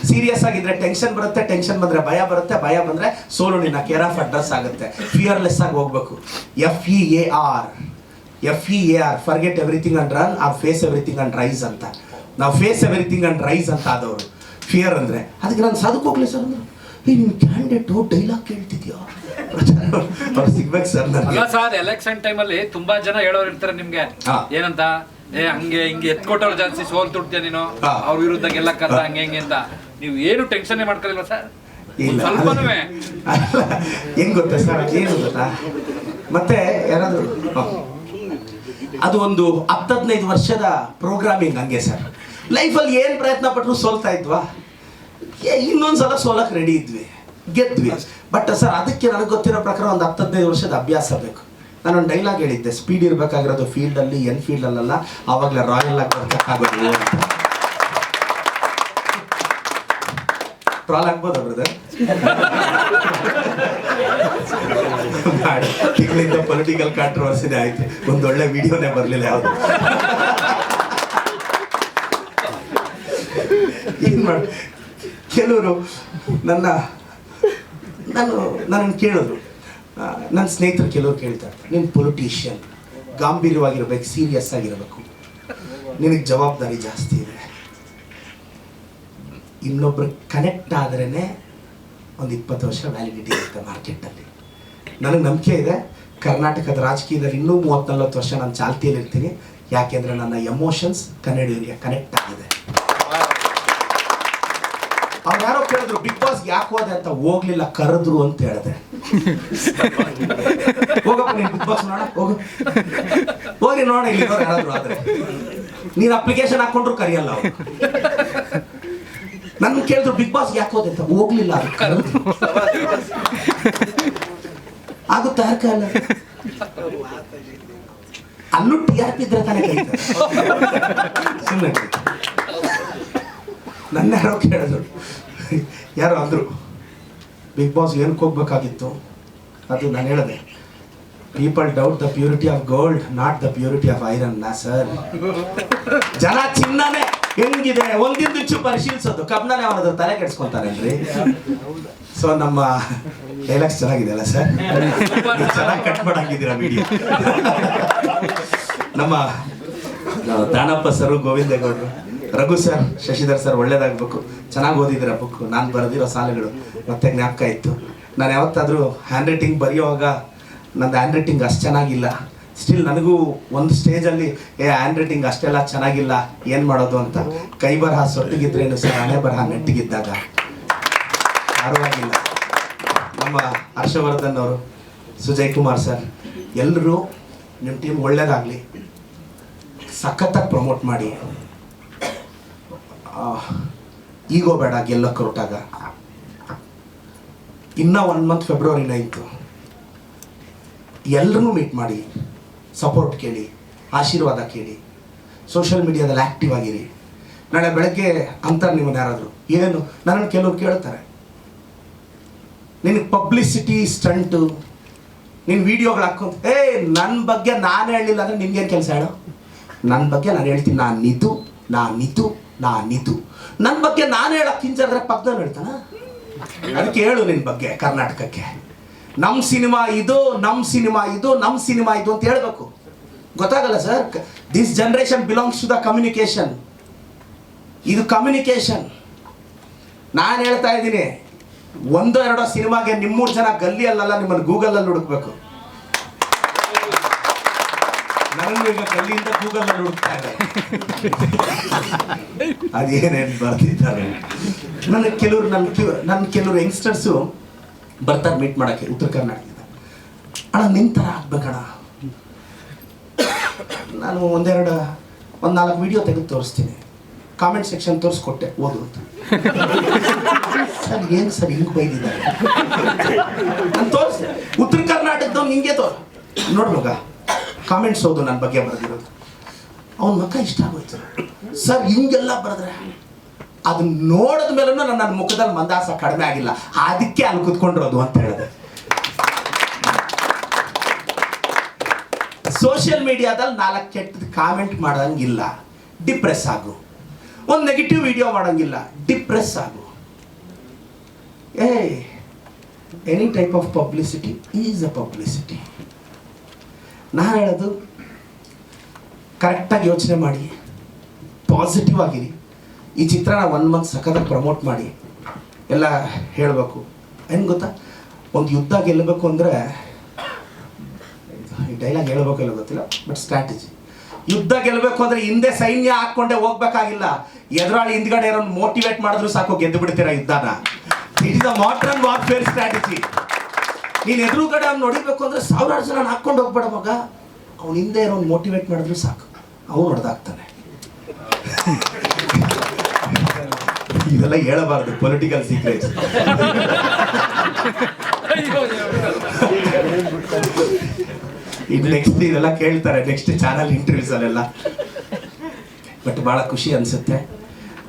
ಸೀರಿಯಸ್ ಆಗಿದ್ರೆ ಟೆನ್ಷನ್ ಬರುತ್ತೆ, ಟೆನ್ಷನ್ ಬಂದ್ರೆ ಭಯ ಬರುತ್ತೆ, ಭಯ ಬಂದ್ರೆ ಸೋಲು ನಿನ್ನ ಕೇರ್ ಆಫ್ ಅಡ್ರೆಸ್ ಆಗುತ್ತೆ. ಫಿಯರ್ಲೆಸ್ ಆಗಿ ಹೋಗ್ಬೇಕು. FEAR forget everything and run or face everything and rise ಅಂತ. ನಾವು ಫೇಸ್ ಎವ್ರಿಥಿಂಗ್ ಅಂಡ್ ರೈಸ್ ಅಂತ ಆದವರು. ಫಿಯರ್ ಅಂದ್ರೆ ಅದಕ್ಕೆ ನಾನು ಸಾಧಕ್ಕೆ ಹೋಗ್ಲಿ ಸರ್ ಅಂದ್ರೆ, ನಿಮ್ ಕ್ಯಾಂಡಿಡೇಟು ಡೈಲಾಗ್ ಕೇಳ್ತಿದ್ಯಾ ಅವ್ರು ಸಿಗ್ಬೇಕು ಸರ್. ಅಲ್ಲ ಸರ್, ಎಲೆಕ್ಷನ್ ಟೈಮಲ್ಲಿ ತುಂಬಾ ಜನ ಹೇಳೋರು ಇರ್ತಾರೆ ನಿಮ್ಗೆ, ಏನಂತ ಹಂಗೆ ಹಿಂಗೆ ಎತ್ಕೊಟ್ಟವ್ರು ಜಾಸ್ತಿ ಸೋಲ್ ತುಡ್ತೀಯ ನೀನು, ಅವ್ರ ವಿರುದ್ಧ ಗೆಲ್ಲಕ್ಕಂತ ಹಂಗೆ ಹೆಂಗೆ ಅಂತ. ನೀವು ಏನು ಟೆನ್ಷನ್ ಮಾಡ್ಕೊಳ್ಳಿಲ್ಲ ಸರ್? ಸ್ವಲ್ಪನೂ ಹೆಂಗ್ ಗೊತ್ತಾ ಸರ್, ಏನು ಗೊತ್ತಾ, ಮತ್ತೆ ಯಾರಾದ್ರು ಅದು ಒಂದು 10-15 ವರ್ಷದ ಪ್ರೋಗ್ರಾಮಿಂಗ್ ಹಂಗೆ ಸರ್. ಲೈಫಲ್ಲಿ ಏನು ಪ್ರಯತ್ನ ಪಟ್ಟರು ಸೋಲ್ತಾ ಇದ್ವಾ, ಇನ್ನೊಂದ್ಸಲ ಸೋಲಕ್ಕೆ ರೆಡಿ ಇದ್ವಿ, ಗೆದ್ವಿ. ಬಟ್ ಸರ್ ಅದಕ್ಕೆ ನನಗೆ ಗೊತ್ತಿರೋ ಪ್ರಕಾರ ಒಂದು 10-15 ವರ್ಷದ ಅಭ್ಯಾಸ ಬೇಕು. ನಾನೊಂದು ಡೈಲಾಗ್ ಹೇಳಿದ್ದೆ, ಸ್ಪೀಡ್ ಇರಬೇಕಾಗಿರೋದು ಫೀಲ್ಡಲ್ಲಿ, ಫೀಲ್ಡಲ್ಲ, ಆವಾಗಲೇ ರಾಯಲ್ ಆಗಿ ಬರ್ಬೇಕಾಗೋದು ಅಂತ. ಟ್ರಾಲ್ ಆಗ್ಬೋದು ಬ್ರದರ್? ತಿಂಗಳಿಂದ ಪೊಲಿಟಿಕಲ್ ಕಾಂಟ್ರವರ್ಸಿನೇ ಆಯ್ತು, ಒಂದೊಳ್ಳೆ ವಿಡಿಯೋನೇ ಬರಲಿಲ್ಲ ಯಾವುದು. ಏನ್ ಮಾಡಿ ಕೆಲವರು ನನ್ನ ಕೇಳಿದ್ರು, ನನ್ನ ಸ್ನೇಹಿತರು ಕೆಲವರು ಕೇಳ್ತಾರೆ, ನೀನು ಪೊಲಿಟಿಷಿಯನ್, ಗಾಂಭೀರ್ಯವಾಗಿರ್ಬೇಕು, ಸೀರಿಯಸ್ ಆಗಿರಬೇಕು, ನಿನಗೆ ಜವಾಬ್ದಾರಿ ಜಾಸ್ತಿ ಇದೆ, ಇನ್ನೊಬ್ರು ಕನೆಕ್ಟ್ ಆದ್ರೇ ಒಂದು 20 ವರ್ಷ ವ್ಯಾಲಿಡಿಟಿ ಇರುತ್ತೆ ಮಾರ್ಕೆಟಲ್ಲಿ. ನನಗೆ ನಂಬಿಕೆ ಇದೆ, ಕರ್ನಾಟಕದ ರಾಜಕೀಯದಲ್ಲಿ ಇನ್ನೂ 30-40 ವರ್ಷ ನಾನು ಚಾಲ್ತಿಯಲ್ಲಿ ಇರ್ತೀನಿ. ಯಾಕೆಂದರೆ ನನ್ನ ಎಮೋಷನ್ಸ್ ಕನ್ನಡಿಗರಿಗೆ ಕನೆಕ್ಟ್ ಆಗಿದೆ. ಅವ್ರು ಯಾರೋ ಕೇಳಿದ್ರು ಬಿಗ್ ಬಾಸ್ಗೆ ಯಾಕೆ ಹೋದೆ ಅಂತ, ಹೋಗ್ಲಿಲ್ಲ, ಕರೆದ್ರು ಅಂತ ಹೇಳಿದೆ. ಹೋಗಪ್ಪ ನೀನು ಬಿಗ್ ಬಾಸ್ ನೋಡ, ಹೋಗಿ ನೋಡ, ಇಲ್ಲಿ ಯಾರಾದ್ರು ಆದ್ರೆ ನೀನು ಅಪ್ಲಿಕೇಶನ್ ಹಾಕೊಂಡ್ರು ಕರಿಯಲ್ಲ ಅವ್ರು. ನನ್ನ ಕೇಳಿದ್ರು ಬಿಗ್ ಬಾಸ್ಗೆ ಯಾಕೆ ಹೋದೆ ಅಂತ, ಹೋಗ್ಲಿಲ್ಲ, ಅದು ಕರೆದ್ರು. ಆಗುತ್ತಾ ಯಾಕಲ್ಲ, ಅಲ್ಲೂ TRP ಇದ್ರೆ ತಾನೇ ಕರೀತಾರೆ. ಸುಮ್ಮನೆ ನನ್ನ ಯಾರೋ ಕೇಳಿದ್ರು, ಯಾರೋ ಅಂದ್ರು ಬಿಗ್ ಬಾಸ್ ಏನಕ್ಕೆ ಹೋಗ್ಬೇಕಾಗಿತ್ತು, ಅದು ನಾನು ಹೇಳಿದೆ, people doubt the purity of gold, not the purity of iron. ನಾ ಸರ್, ಜನ ಚಿನ್ನನೇ ಹೆಂಗಿದೆ ಒಂದಿಂದು ಪರಿಶೀಲಿಸೋದು, ಕಬ್ಣನೇ ಅವನದು ತಲೆ ಕೆಡ್ಸ್ಕೊಂತಾರೇನ್ರಿ. ಸೊ ನಮ್ಮ ಡೈಲಾಗ್ಸ್ ಚೆನ್ನಾಗಿದೆ ಅಲ್ಲ ಸರ್, ಚೆನ್ನಾಗಿ ಕಟ್ ಮಾಡಂಗಿದ್ದೀರಾ ವಿಡಿಯೋ. ನಮ್ಮ ದಾನಪ್ಪ ಸರ್, ಗೋವಿಂದೇಗೌಡರು, ರಘು ಸರ್, ಶಶಿಧರ್ ಸರ್, ಒಳ್ಳೇದಾಗಬೇಕು, ಚೆನ್ನಾಗಿ ಓದಿದ್ದೀರ ಬುಕ್. ನಾನು ಬರೆದಿರೋ ಸಾಲುಗಳು ಮತ್ತೆ ಜ್ಞಾಪಕ ಇತ್ತು. ನಾನು ಯಾವತ್ತಾದರೂ ಹ್ಯಾಂಡ್ ರೈಟಿಂಗ್ ಬರೆಯುವಾಗ ನಂದು ಹ್ಯಾಂಡ್ ರೈಟಿಂಗ್ ಅಷ್ಟು ಚೆನ್ನಾಗಿಲ್ಲ, ಸ್ಟಿಲ್ ನನಗೂ ಒಂದು ಸ್ಟೇಜಲ್ಲಿ ಹ್ಯಾಂಡ್ ರೈಟಿಂಗ್ ಅಷ್ಟೆಲ್ಲ ಚೆನ್ನಾಗಿಲ್ಲ, ಏನು ಮಾಡೋದು ಅಂತ. ಕೈ ಬರಹ ಸೊಟ್ಟಿಗಿದ್ರೇನು ಸರ್, ಹಣೆ ಬರಹ ನೆಟ್ಟಿಗಿದ್ದಾಗ ಪರವಾಗಿಲ್ಲ. ನಮ್ಮ ಹರ್ಷವರ್ಧನ್ ಅವರು, ಸುಜಯ್ ಕುಮಾರ್ ಸರ್, ಎಲ್ಲರೂ ನಿಮ್ಮ ಟೀಮ್ ಒಳ್ಳೇದಾಗಲಿ, ಸಖತ್ತಾಗಿ ಪ್ರಮೋಟ್ ಮಾಡಿ. ಈಗೋ ಬೇಡ, ಗೆಲ್ಲಕ್ಕೆ ಹೊರಟಾಗ ಇನ್ನೂ 1 ಮಂತ್, ಫೆಬ್ರವರಿ 9 ಎಲ್ಲರೂ ಮೀಟ್ ಮಾಡಿ, ಸಪೋರ್ಟ್ ಕೇಳಿ, ಆಶೀರ್ವಾದ ಕೇಳಿ, ಸೋಷಿಯಲ್ ಮೀಡಿಯಾದಲ್ಲಿ ಆ್ಯಕ್ಟಿವ್ ಆಗಿರಿ. ನಾಳೆ ಬೆಳಗ್ಗೆ ಅಂತಾರೆ ನಿಮ್ಮನ್ನು ಯಾರಾದರೂ, ಏನು ನನ್ನನ್ನು ಕೆಲವ್ರು ಕೇಳ್ತಾರೆ, ನಿನಗೆ ಪಬ್ಲಿಸಿಟಿ ಸ್ಟಂಟು, ನಿನ್ನ ವೀಡಿಯೋಗಳು ಹಾಕೊಂಡು, ನನ್ನ ಬಗ್ಗೆ ನಾನು ಹೇಳಲಿಲ್ಲ ಅಂದರೆ ನಿನ್ಗೇನು ಕೆಲಸ ಹೇಳೋ? ನನ್ನ ಬಗ್ಗೆ ನಾನು ಹೇಳ್ತೀನಿ, ನಾನಿದು ನನ್ನ ಬಗ್ಗೆ ನಾನು ಹೇಳೋಕೆ ಹಿಂಜರಿದ್ರೆ ಪಕ್ಕದಲ್ಲಿ ಹೇಳ್ತಾನ? ಅದಕ್ಕೆ ಹೇಳು ನಿನ್ನ ಬಗ್ಗೆ ಕರ್ನಾಟಕಕ್ಕೆ, ನಮ್ಮ ಸಿನಿಮಾ ಇದು ಅಂತ ಹೇಳಬೇಕು. ಗೊತ್ತಾಗಲ್ಲ sir, this generation belongs to the communication. ಇದು ಕಮ್ಯುನಿಕೇಶನ್. ನಾನು ಹೇಳ್ತಾ ಇದ್ದೀನಿ, 1-2 ಸಿನಿಮಾಗೆ 3 ಜನ ಗಲ್ಲಿಯಲ್ಲ, ನಿಮ್ಮನ್ನು ಗೂಗಲಲ್ಲಿ ಹುಡುಕ್ಬೇಕು. ನನಗೂ ಈಗ ಗಲ್ಲಿಯಿಂದ ಗೂಗಲಲ್ಲಿ ಹುಡುಕ್ತಾ ಇದೆ, ಅದೇನೇನು ಬರ್ತಿದ್ದಾರೆ. ನನ್ನ ಕೆಲವರು ಯಂಗ್ಸ್ಟರ್ಸು ಬರ್ತಾರೆ ಮೀಟ್ ಮಾಡೋಕ್ಕೆ ಉತ್ತರ ಕರ್ನಾಟಕದಿಂದ. ಅಣ್ಣ ನಿನ್ನ ಥರ ಆಗ್ಬೇಕಣ್ಣ. ನಾನು 1-4 ವಿಡಿಯೋ ತೆಗೆದು ತೋರಿಸ್ತೀನಿ, ಕಾಮೆಂಟ್ ಸೆಕ್ಷನ್ ತೋರಿಸ್ಕೊಟ್ಟೆ, ಓದು ಅಂತ. ಸರ್ ಏನು ಸರ್ ಹಿಂಗೆ ಬೈದಿದ್ದಾರೆ? ನಾನು ತೋರಿಸ್ದೆ, ಉತ್ತರ ಕರ್ನಾಟಕದವ್ನು ಹಿಂಗೆ ನೋಡ್ಬೇಕ ಕಾಮೆಂಟ್ಸ್ ಓದು ನನ್ನ ಬಗ್ಗೆ ಬರೆದಿರೋದು. ಅವನ ಮಕ್ಕ ಇಷ್ಟ ಆಗೋಯ್ತು ಸರ್, ಹಿಂಗೆಲ್ಲ ಬರೆದ್ರೆ. ಅದನ್ನ ನೋಡಿದ ಮೇಲೂ ನನ್ನ ಮುಖದಲ್ಲಿ ಮಂದಾಸ ಕಡಿಮೆ ಆಗಿಲ್ಲ, ಅದಕ್ಕೆ ಅಲ್ಲಿ ಕುತ್ಕೊಂಡಿರೋದು ಅಂತ ಹೇಳಿದೆ. ಸೋಷಿಯಲ್ ಮೀಡಿಯಾದಲ್ಲಿ 4 ಕೆಟ್ಟದ್ದು ಕಾಮೆಂಟ್ ಮಾಡೋಂಗಿಲ್ಲ, ಡಿಪ್ರೆಸ್ ಆಗು. ಒಂದು ನೆಗೆಟಿವ್ ವಿಡಿಯೋ ಮಾಡೋಂಗಿಲ್ಲ, ಡಿಪ್ರೆಸ್ ಆಗು. Any type of publicity is a publicity. ನಾನು ಹೇಳೋದು ಕರೆಕ್ಟಾಗಿ ಯೋಚನೆ ಮಾಡಿ, ಪಾಸಿಟಿವ್ ಆಗಿರಿ. ಈ ಚಿತ್ರನ 1 ಮಂತ್ ಸಖತ್ತಾಗಿ ಪ್ರಮೋಟ್ ಮಾಡಿ ಎಲ್ಲ ಹೇಳಬೇಕು. ಏನು ಗೊತ್ತಾ, ಒಂದು ಯುದ್ಧ ಗೆಲ್ಲಬೇಕು ಅಂದರೆ, ಈ ಡೈಲಾಗ್ ಹೇಳ್ಬೇಕು ಇಲ್ಲ ಗೊತ್ತಿಲ್ಲ, ಬಟ್ ಸ್ಟ್ರಾಟಜಿ. ಯುದ್ಧ ಗೆಲ್ಲಬೇಕು ಅಂದರೆ ಹಿಂದೆ ಸೈನ್ಯ ಹಾಕ್ಕೊಂಡೆ ಹೋಗ್ಬೇಕಾಗಿಲ್ಲ, ಎದುರಾಳಿ ಹಿಂದ್ಗಡೆ ಇರೋನು ಮೋಟಿವೇಟ್ ಮಾಡಿದ್ರು ಸಾಕು, ಗೆದ್ದು ಬಿಡ್ತೀರಾ ಯುದ್ಧನ. It is a modern warfare strategy. ನೀನು ಎದುರುಗಡೆ ಅವ್ನು ನೋಡಿಬೇಕು ಅಂದರೆ 1000 ಜನ ಹಾಕ್ಕೊಂಡು ಹೋಗ್ಬೇಡ ಮಗ, ಅವ್ನು ಹಿಂದೆ ಇರೋನು ಮೋಟಿವೇಟ್ ಮಾಡಿದ್ರು ಸಾಕು, ಅವನು ಹೊಡೆದಾಗ್ತಾನೆ. ಇದೆಲ್ಲ ಹೇಳಬಾರ್ದು, ಪೊಲಿಟಿಕಲ್ ಸೀಕ್ರೆಟ್ಸ್. ಇದು ನೆಕ್ಸ್ಟ್ ಇದೆಲ್ಲ ಕೇಳ್ತಾರೆ ನೆಕ್ಸ್ಟ್ ಚಾನಲ್ ಇಂಟರ್ವ್ಯೂಸ್ ಅಲ್ಲೆಲ್ಲ. ಬಟ್ ಭಾಳ ಖುಷಿ ಅನಿಸುತ್ತೆ.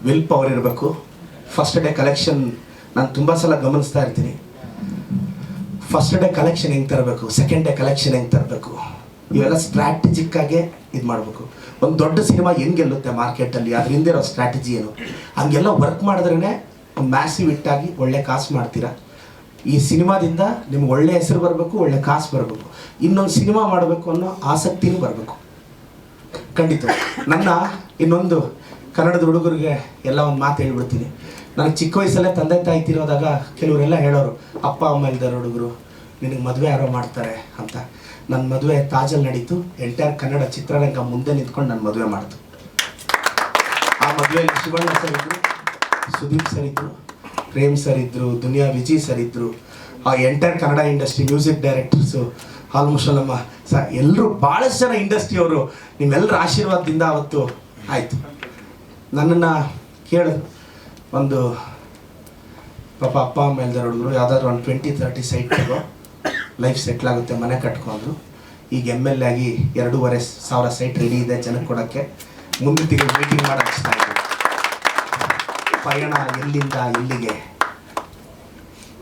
ವಿಲ್ ಪವರ್ ಇರಬೇಕು. ಫಸ್ಟ್ ಡೇ ಕಲೆಕ್ಷನ್ ನಾನು ತುಂಬ ಸಲ ಗಮನಿಸ್ತಾ ಇರ್ತೀನಿ. ಫಸ್ಟ್ ಡೇ ಕಲೆಕ್ಷನ್ ಹೆಂಗೆ ತರಬೇಕು, ಸೆಕೆಂಡ್ ಡೇ ಕಲೆಕ್ಷನ್ ಹೆಂಗೆ ತರಬೇಕು, ಇವೆಲ್ಲ ಸ್ಟ್ರಾಟಜಿಕ್ಕಾಗೆ ಇದು ಮಾಡಬೇಕು. ಒಂದು ದೊಡ್ಡ ಸಿನಿಮಾ ಹೆಂಗೆ ಗೆಲ್ಲುತ್ತೆ ಮಾರ್ಕೆಟಲ್ಲಿ, ಅದ್ರ ಹಿಂದೆ ಇರೋ ಸ್ಟ್ರಾಟಜಿ ಏನು, ಹಂಗೆಲ್ಲ ವರ್ಕ್ ಮಾಡಿದ್ರೇ ಒಂದು ಮ್ಯಾಸಿವ್ ಹಿಟ್ಟಾಗಿ ಒಳ್ಳೆ ಕಾಸು ಮಾಡ್ತೀರಾ. ಈ ಸಿನಿಮಾದಿಂದ ನಿಮ್ಗೆ ಒಳ್ಳೆ ಹೆಸರು ಬರಬೇಕು, ಒಳ್ಳೆ ಕಾಸು ಬರಬೇಕು, ಇನ್ನೊಂದು ಸಿನಿಮಾ ಮಾಡಬೇಕು ಅನ್ನೋ ಆಸಕ್ತಿನೂ ಬರಬೇಕು. ಖಂಡಿತ. ನನ್ನ ಇನ್ನೊಂದು ಕನ್ನಡದ ಹುಡುಗರಿಗೆ ಎಲ್ಲ ಒಂದು ಮಾತು ಹೇಳ್ಬಿಡ್ತೀನಿ. ನನಗೆ ಚಿಕ್ಕ ವಯಸ್ಸಲ್ಲೇ ತಂದೆ ತಾಯಿ ತಿರೋದಾಗ ಕೆಲವರೆಲ್ಲ ಹೇಳೋರು, ಅಪ್ಪ ಅಮ್ಮ ಇಲ್ದಾರ ಹುಡುಗರು ನಿನಗೆ ಮದುವೆ ಯಾರೋ ಮಾಡ್ತಾರೆ ಅಂತ. ನನ್ನ ಮದುವೆ ತಾಜಲ್ಲಿ ನಡೀತು. ಎಂಟೈರ್ ಕನ್ನಡ ಚಿತ್ರರಂಗ ಮುಂದೆ ನಿಂತ್ಕೊಂಡು ನನ್ನ ಮದುವೆ ಮಾಡ್ತು. ಆ ಮದುವೆಯಲ್ಲಿ ಶಿವಣ್ಣ ಸರ್ ಇದ್ದರು, ಸುದೀಪ್ ಸರ್ ಇದ್ದರು, ಪ್ರೇಮ್ ಸರ್ ಇದ್ದರು, ದುನಿಯಾ ವಿಜಯ್ ಸರ್ ಇದ್ದರು. ಆ entire Kannada industry music directors almost ನಮ್ಮ ಎಲ್ಲರೂ ಭಾಳಷ್ಟು ಜನ ಇಂಡಸ್ಟ್ರಿಯವರು ನಿಮ್ಮೆಲ್ಲರ ಆಶೀರ್ವಾದದಿಂದ ಅವತ್ತು ಆಯಿತು. ನನ್ನನ್ನು ಕೇಳಿದ್ರು, ಒಂದು ಪಾಪ ಅಪ್ಪ ಅಮ್ಮ ಇಲ್ದಾರ ಹುಡುಗರು ಯಾವುದಾದ್ರು ಒಂದು 20-30 ಸೈಟ್ ತಗೋ, ಲೈಫ್ ಸೆಟ್ಲ್ ಆಗುತ್ತೆ, ಮನೆ ಕಟ್ಕೊಂಡ್ರು. ಈಗ MLA ಆಗಿ 2,500 ಸೈಟ್ ರೆಡಿ ಇದೆ ಜನಕ್ಕೆ ಕೊಡೋಕ್ಕೆ. ಮುಂದೆ ತಿಂಗಳು ಮೀಟಿಂಗ್ ಮಾಡೋಕ್ಕೆ ಇಷ್ಟ ಇದೆ. ಪಯಣ ಎಲ್ಲಿಂದ ಎಲ್ಲಿಗೆ.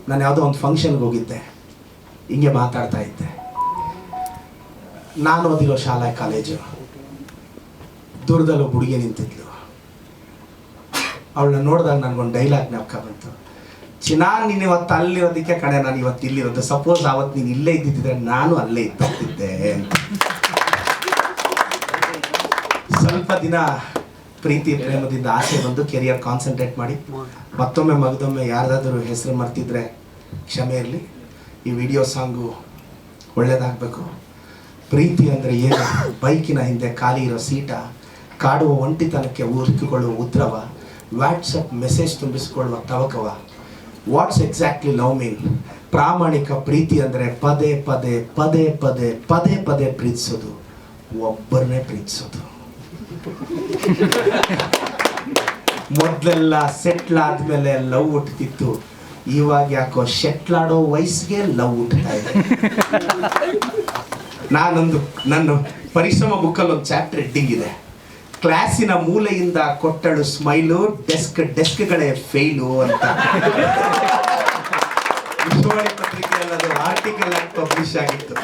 ನಾನು ಯಾವುದೋ ಒಂದು ಫಂಕ್ಷನ್ಗೆ ಹೋಗಿದ್ದೆ, ಹಿಂಗೆ ಮಾತಾಡ್ತಾ ಇದ್ದೆ. ನಾನು ಓದಿರೋ ಶಾಲಾ ಕಾಲೇಜು, ದೂರದಲ್ಲಿ ಒಬ್ಬ ಹುಡುಗಿ ನಿಂತಿದ್ಲು. ಅವಳನ್ನ ನೋಡಿದಾಗ ನನಗೊಂದು ಡೈಲಾಗ್ ಜ್ಞಾಪಕ ಬಂತು. ನೀನು ಇವತ್ತು ಅಲ್ಲಿರೋದಕ್ಕೆ ಕಣೆ ನಾನು ಇವತ್ತು ಇಲ್ಲಿರೋದು. ಸಪೋಸ್ ಆವತ್ತು ನೀನು ಇಲ್ಲೇ ಇದ್ದಿದ್ದರೆ ನಾನು ಅಲ್ಲೇ ಇದ್ದಿದ್ದೆ ಅಂತ. ಸ್ವಲ್ಪ ದಿನ ಪ್ರೀತಿ ಪ್ರೇಮದಿಂದ ಆಸೆ ಬಂದು ಕೆರಿಯರ್ ಕಾನ್ಸಂಟ್ರೇಟ್ ಮಾಡಿ ಮತ್ತೊಮ್ಮೆ ಮಗದೊಮ್ಮೆ ಯಾರ್ದಾದ್ರೂ ಹೆಸರು ಮರ್ತಿದ್ರೆ ಕ್ಷಮೆ ಇರಲಿ. ಈ ವಿಡಿಯೋ ಸಾಂಗು ಒಳ್ಳೇದಾಗಬೇಕು. ಪ್ರೀತಿ ಅಂದರೆ ಏನು? ಬೈಕಿನ ಹಿಂದೆ ಖಾಲಿ ಇರೋ ಸೀಟ, ಕಾಡುವ ಒಂಟಿತನಕ್ಕೆ ಹುಡುಕಿಕೊಳ್ಳುವ ಉದ್ರವ, ವಾಟ್ಸಪ್ ಮೆಸೇಜ್ ತುಂಬಿಸಿಕೊಳ್ಳುವ ತವಕವ. What's exactly love mean? ಪ್ರಾಮಾಣಿಕ ಪ್ರೀತಿ ಅಂದರೆ ಪದೇ ಪದೇ ಪದೇ ಪದೇ ಪದೇ ಪದೇ ಪ್ರೀತಿಸೋದು, ಒಬ್ಬರನ್ನೇ ಪ್ರೀತಿಸೋದು. ಮೊದಲೆಲ್ಲ ಸೆಟ್ಲ್ ಆದ್ಮೇಲೆ ಲವ್ ಹುಟ್ಟುತ್ತಿತ್ತು, ಇವಾಗ ಯಾಕೋ ಶೆಟ್ಲಾಡೋ ವಯಸ್ಸಿಗೆ ಲವ್ ಹುಟ್ಟುತ್ತಾ ಇದೆ. ನನ್ನ ಪರಿಶ್ರಮ ಬುಕ್ಕಲ್ಲಿ ಒಂದು ಚಾಪ್ಟರ್ ಹೆಡ್ಡಿಂಗ್ ಇದೆ, ಕ್ಲಾಸಿನ ಮೂಲೆಯಿಂದ ಕೊಟ್ಟಳು ಸ್ಮೈಲು, ಡೆಸ್ಕ್ಗಳೇ ಫೇಲು ಅಂತ. ವಿಶ್ವವಾಣಿ ಪತ್ರಿಕೆಯಲ್ಲಿ ಅದು ಆರ್ಟಿಕಲ್ ಆಗಿ ಪಬ್ಲಿಷ್ ಆಗಿತ್ತು.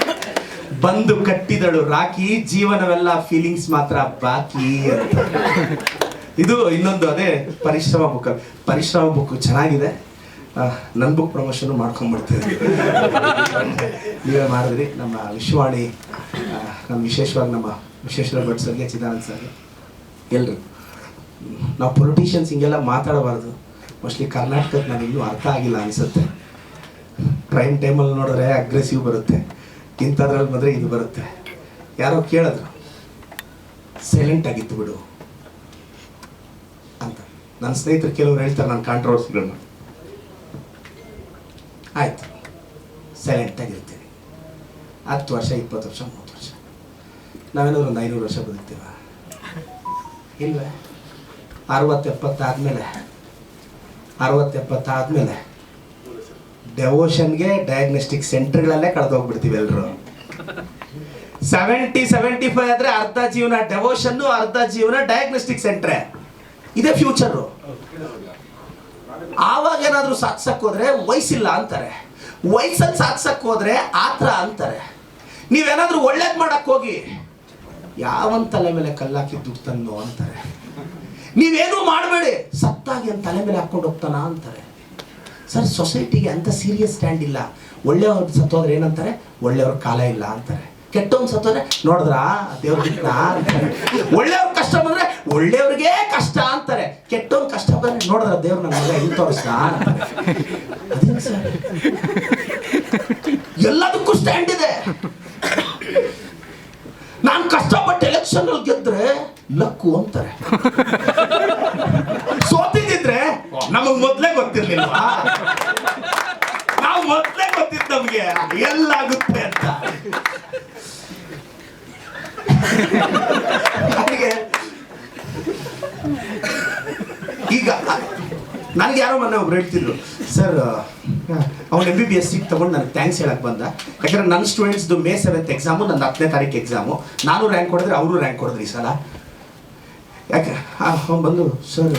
ಬಂದು ಕಟ್ಟಿದಳು ರಾಖಿ, ಜೀವನವೆಲ್ಲ ಫೀಲಿಂಗ್ಸ್ ಮಾತ್ರ ಬಾಕಿ ಅಂತ. ಇದು ಇನ್ನೊಂದು ಅದೇ ಪರಿಶ್ರಮ ಬುಕ್ಕಲ್ಲಿ. ಪರಿಶ್ರಮ ಬುಕ್ ಚೆನ್ನಾಗಿದೆ. ನನ್ನ ಬುಕ್ ಪ್ರಮೋಷನ್ ಮಾಡ್ಕೊಂಡ್ಬಿಡ್ತೀವಿ. ನೀವೇ ಮಾಡಿದ್ರಿ. ನಮ್ಮ ವಿಶ್ವವಾಣಿ ನಮ್ಮ ವಿಶೇಷವಾಗಿ ನಮ್ಮ ವಿಶ್ವೇಶ್ವರ ಭಟ್ ಸರ್ಗೆ, ಚಿದಾನಂದ್ ಸರ್ಗೆ, ಎಲ್ಲರೂ. ನಾವು ಪೊಲಿಟಿಷಿಯನ್ಸ್ ಹಿಂಗೆಲ್ಲ ಮಾತಾಡಬಾರ್ದು. ಮೋಸ್ಟ್ಲಿ ಕರ್ನಾಟಕಕ್ಕೆ ನನಗೆ ಇನ್ನೂ ಅರ್ಥ ಆಗಿಲ್ಲ ಅನಿಸುತ್ತೆ. ಪ್ರೈಮ್ ಟೈಮಲ್ಲಿ ನೋಡಿದ್ರೆ ಅಗ್ರೆಸಿವ್ ಬರುತ್ತೆ, ಇಂಥದ್ರಲ್ಲಿ ಬಂದರೆ ಇದು ಬರುತ್ತೆ. ಯಾರೋ ಕೇಳಿದ್ರು, ಸೈಲೆಂಟ್ ಆಗಿತ್ತು ಬಿಡು ಅಂತ. ನನ್ನ ಸ್ನೇಹಿತರು ಕೆಲವರು ಹೇಳ್ತಾರೆ ನನ್ನ ಕಾಂಟ್ರವರ್ಸಿಗಳನ್ನ. ಆಯಿತು, ಸೈಲೆಂಟಾಗಿರ್ತೀನಿ. 10 ವರ್ಷ, 20 ವರ್ಷ, 30 ವರ್ಷ, ನಾವೇನಾದ್ರು ಒಂದು 500 ವರ್ಷ ಬದುಕ್ತೀವ ಇಲ್ವೇ? 60-70 ಆದಮೇಲೆ, 60-70 ಆದಮೇಲೆ ಡೆವೋಷನ್ಗೆ ಡಯಾಗ್ನೋಸ್ಟಿಕ್ ಸೆಂಟರ್ಗಳಲ್ಲೇ ಕಳೆದೋಗ್ಬಿಡ್ತೀವಿ ಎಲ್ಲರೂ. 70-75 ಆದರೆ ಅರ್ಧ ಜೀವನ ಡೆವೋಷನ್ನು, ಅರ್ಧ ಜೀವನ ಡಯಾಗ್ನೋಸ್ಟಿಕ್ ಸೆಂಟ್ರೆ. ಇದೇ ಫ್ಯೂಚರು. ಆವಾಗ ಏನಾದರೂ ಸಾಧಿಸಕ್ಕೆ ಹೋದ್ರೆ ವಯಸ್ಸಿಲ್ಲ ಅಂತಾರೆ, ವಯಸ್ಸಲ್ಲಿ ಸಾಧಿಸಕ್ಕೆ ಹೋದ್ರೆ ಆತ್ರ ಅಂತಾರೆ. ನೀವೇನಾದ್ರೂ ಒಳ್ಳೇದ್ ಮಾಡಕ್ ಹೋಗಿ ಯಾವನ್ ತಲೆ ಮೇಲೆ ಕಲ್ಲಾಕಿ ದುಡ್ಡು ತಂದು ಅಂತಾರೆ. ನೀವೇನು ಮಾಡಬೇಡಿ ಸತ್ತಾಗಿ ಅಂತ ತಲೆ ಮೇಲೆ ಹಾಕೊಂಡು ಹೋಗ್ತಾನ ಅಂತಾರೆ. ಸರ್, ಸೊಸೈಟಿಗೆ ಅಂತ ಸೀರಿಯಸ್ ಸ್ಟ್ಯಾಂಡ್ ಇಲ್ಲ. ಒಳ್ಳೆಯವ್ರು ಸತ್ತೋದ್ರೆ ಏನಂತಾರೆ? ಒಳ್ಳೆಯವ್ರ ಕಾಲ ಇಲ್ಲ ಅಂತಾರೆ. ಕೆಟ್ಟವ್ನು ಸತ್ತೋದ್ರೆ ನೋಡಿದ್ರ ದೇವ್ರ ಅಂತಾರೆ. ಒಳ್ಳೆಯವ್ರ ಕಷ್ಟ ಬಂದ್ರೆ ಒಳ್ಳೆಯವ್ರಿಗೆ ಕಷ್ಟ ಅಂತಾರೆ. ಕೆಟ್ಟವ್ನ ಕಷ್ಟ ಬಂದ್ರೆ ನೋಡಿದ್ರ ದೇವ್ರ ನನ್ನ ಮಗ ಇಲ್ಲಿ ತೋರಿಸ್ದ. ಅದೇನು ಸರ್, ಎಲ್ಲದಕ್ಕೂ ಸ್ಟ್ಯಾಂಡ್ ಇದೆ. ನಾನು ಕಷ್ಟಪಟ್ಟು ಎಲೆಕ್ಷನ್ ಅಲ್ಲಿ ಗೆದ್ರೆ ಲಕ್ಕು ಅಂತಾರೆ. ಸೋತಿದ್ರೆ ನಮಗ್ ಮೊದ್ಲೇ ಗೊತ್ತಿರ್ಲಿಲ್ವಾ? ನಾವು ಮೊದ್ಲೇ ಗೊತ್ತಿತ್ತು ನಮ್ಗೆ ಎಲ್ಲಾಗುತ್ತೆ ಅಂತ. ಈಗ ನನಗೆ ಯಾರೋ ಮೊನ್ನೆ ಒಬ್ರು ಹೇಳ್ತಿದ್ರು, ಸರ್ ಅವ್ನು MBBS ಸೀಟ್ ತಗೊಂಡು ನನಗೆ ಥ್ಯಾಂಕ್ಸ್ ಹೇಳಕ್ ಬಂದ. ಯಾಕಂದ್ರೆ ನನ್ನ ಸ್ಟೂಡೆಂಟ್ಸ್ದು May 7th ಎಕ್ಸಾಮು, ನನ್ನ 10ನೇ ತಾರೀಕು ಎಕ್ಸಾಮು. ನಾನು ರ್ಯಾಂಕ್ ಹೊಡೆದ್ರೆ ಅವರು ರ್ಯಾಂಕ್ ಹೊಡೆದ್ರಿ ಈ ಸಲ. ಯಾಕೆ ಅವ್ನು ಬಂದು, ಸರ್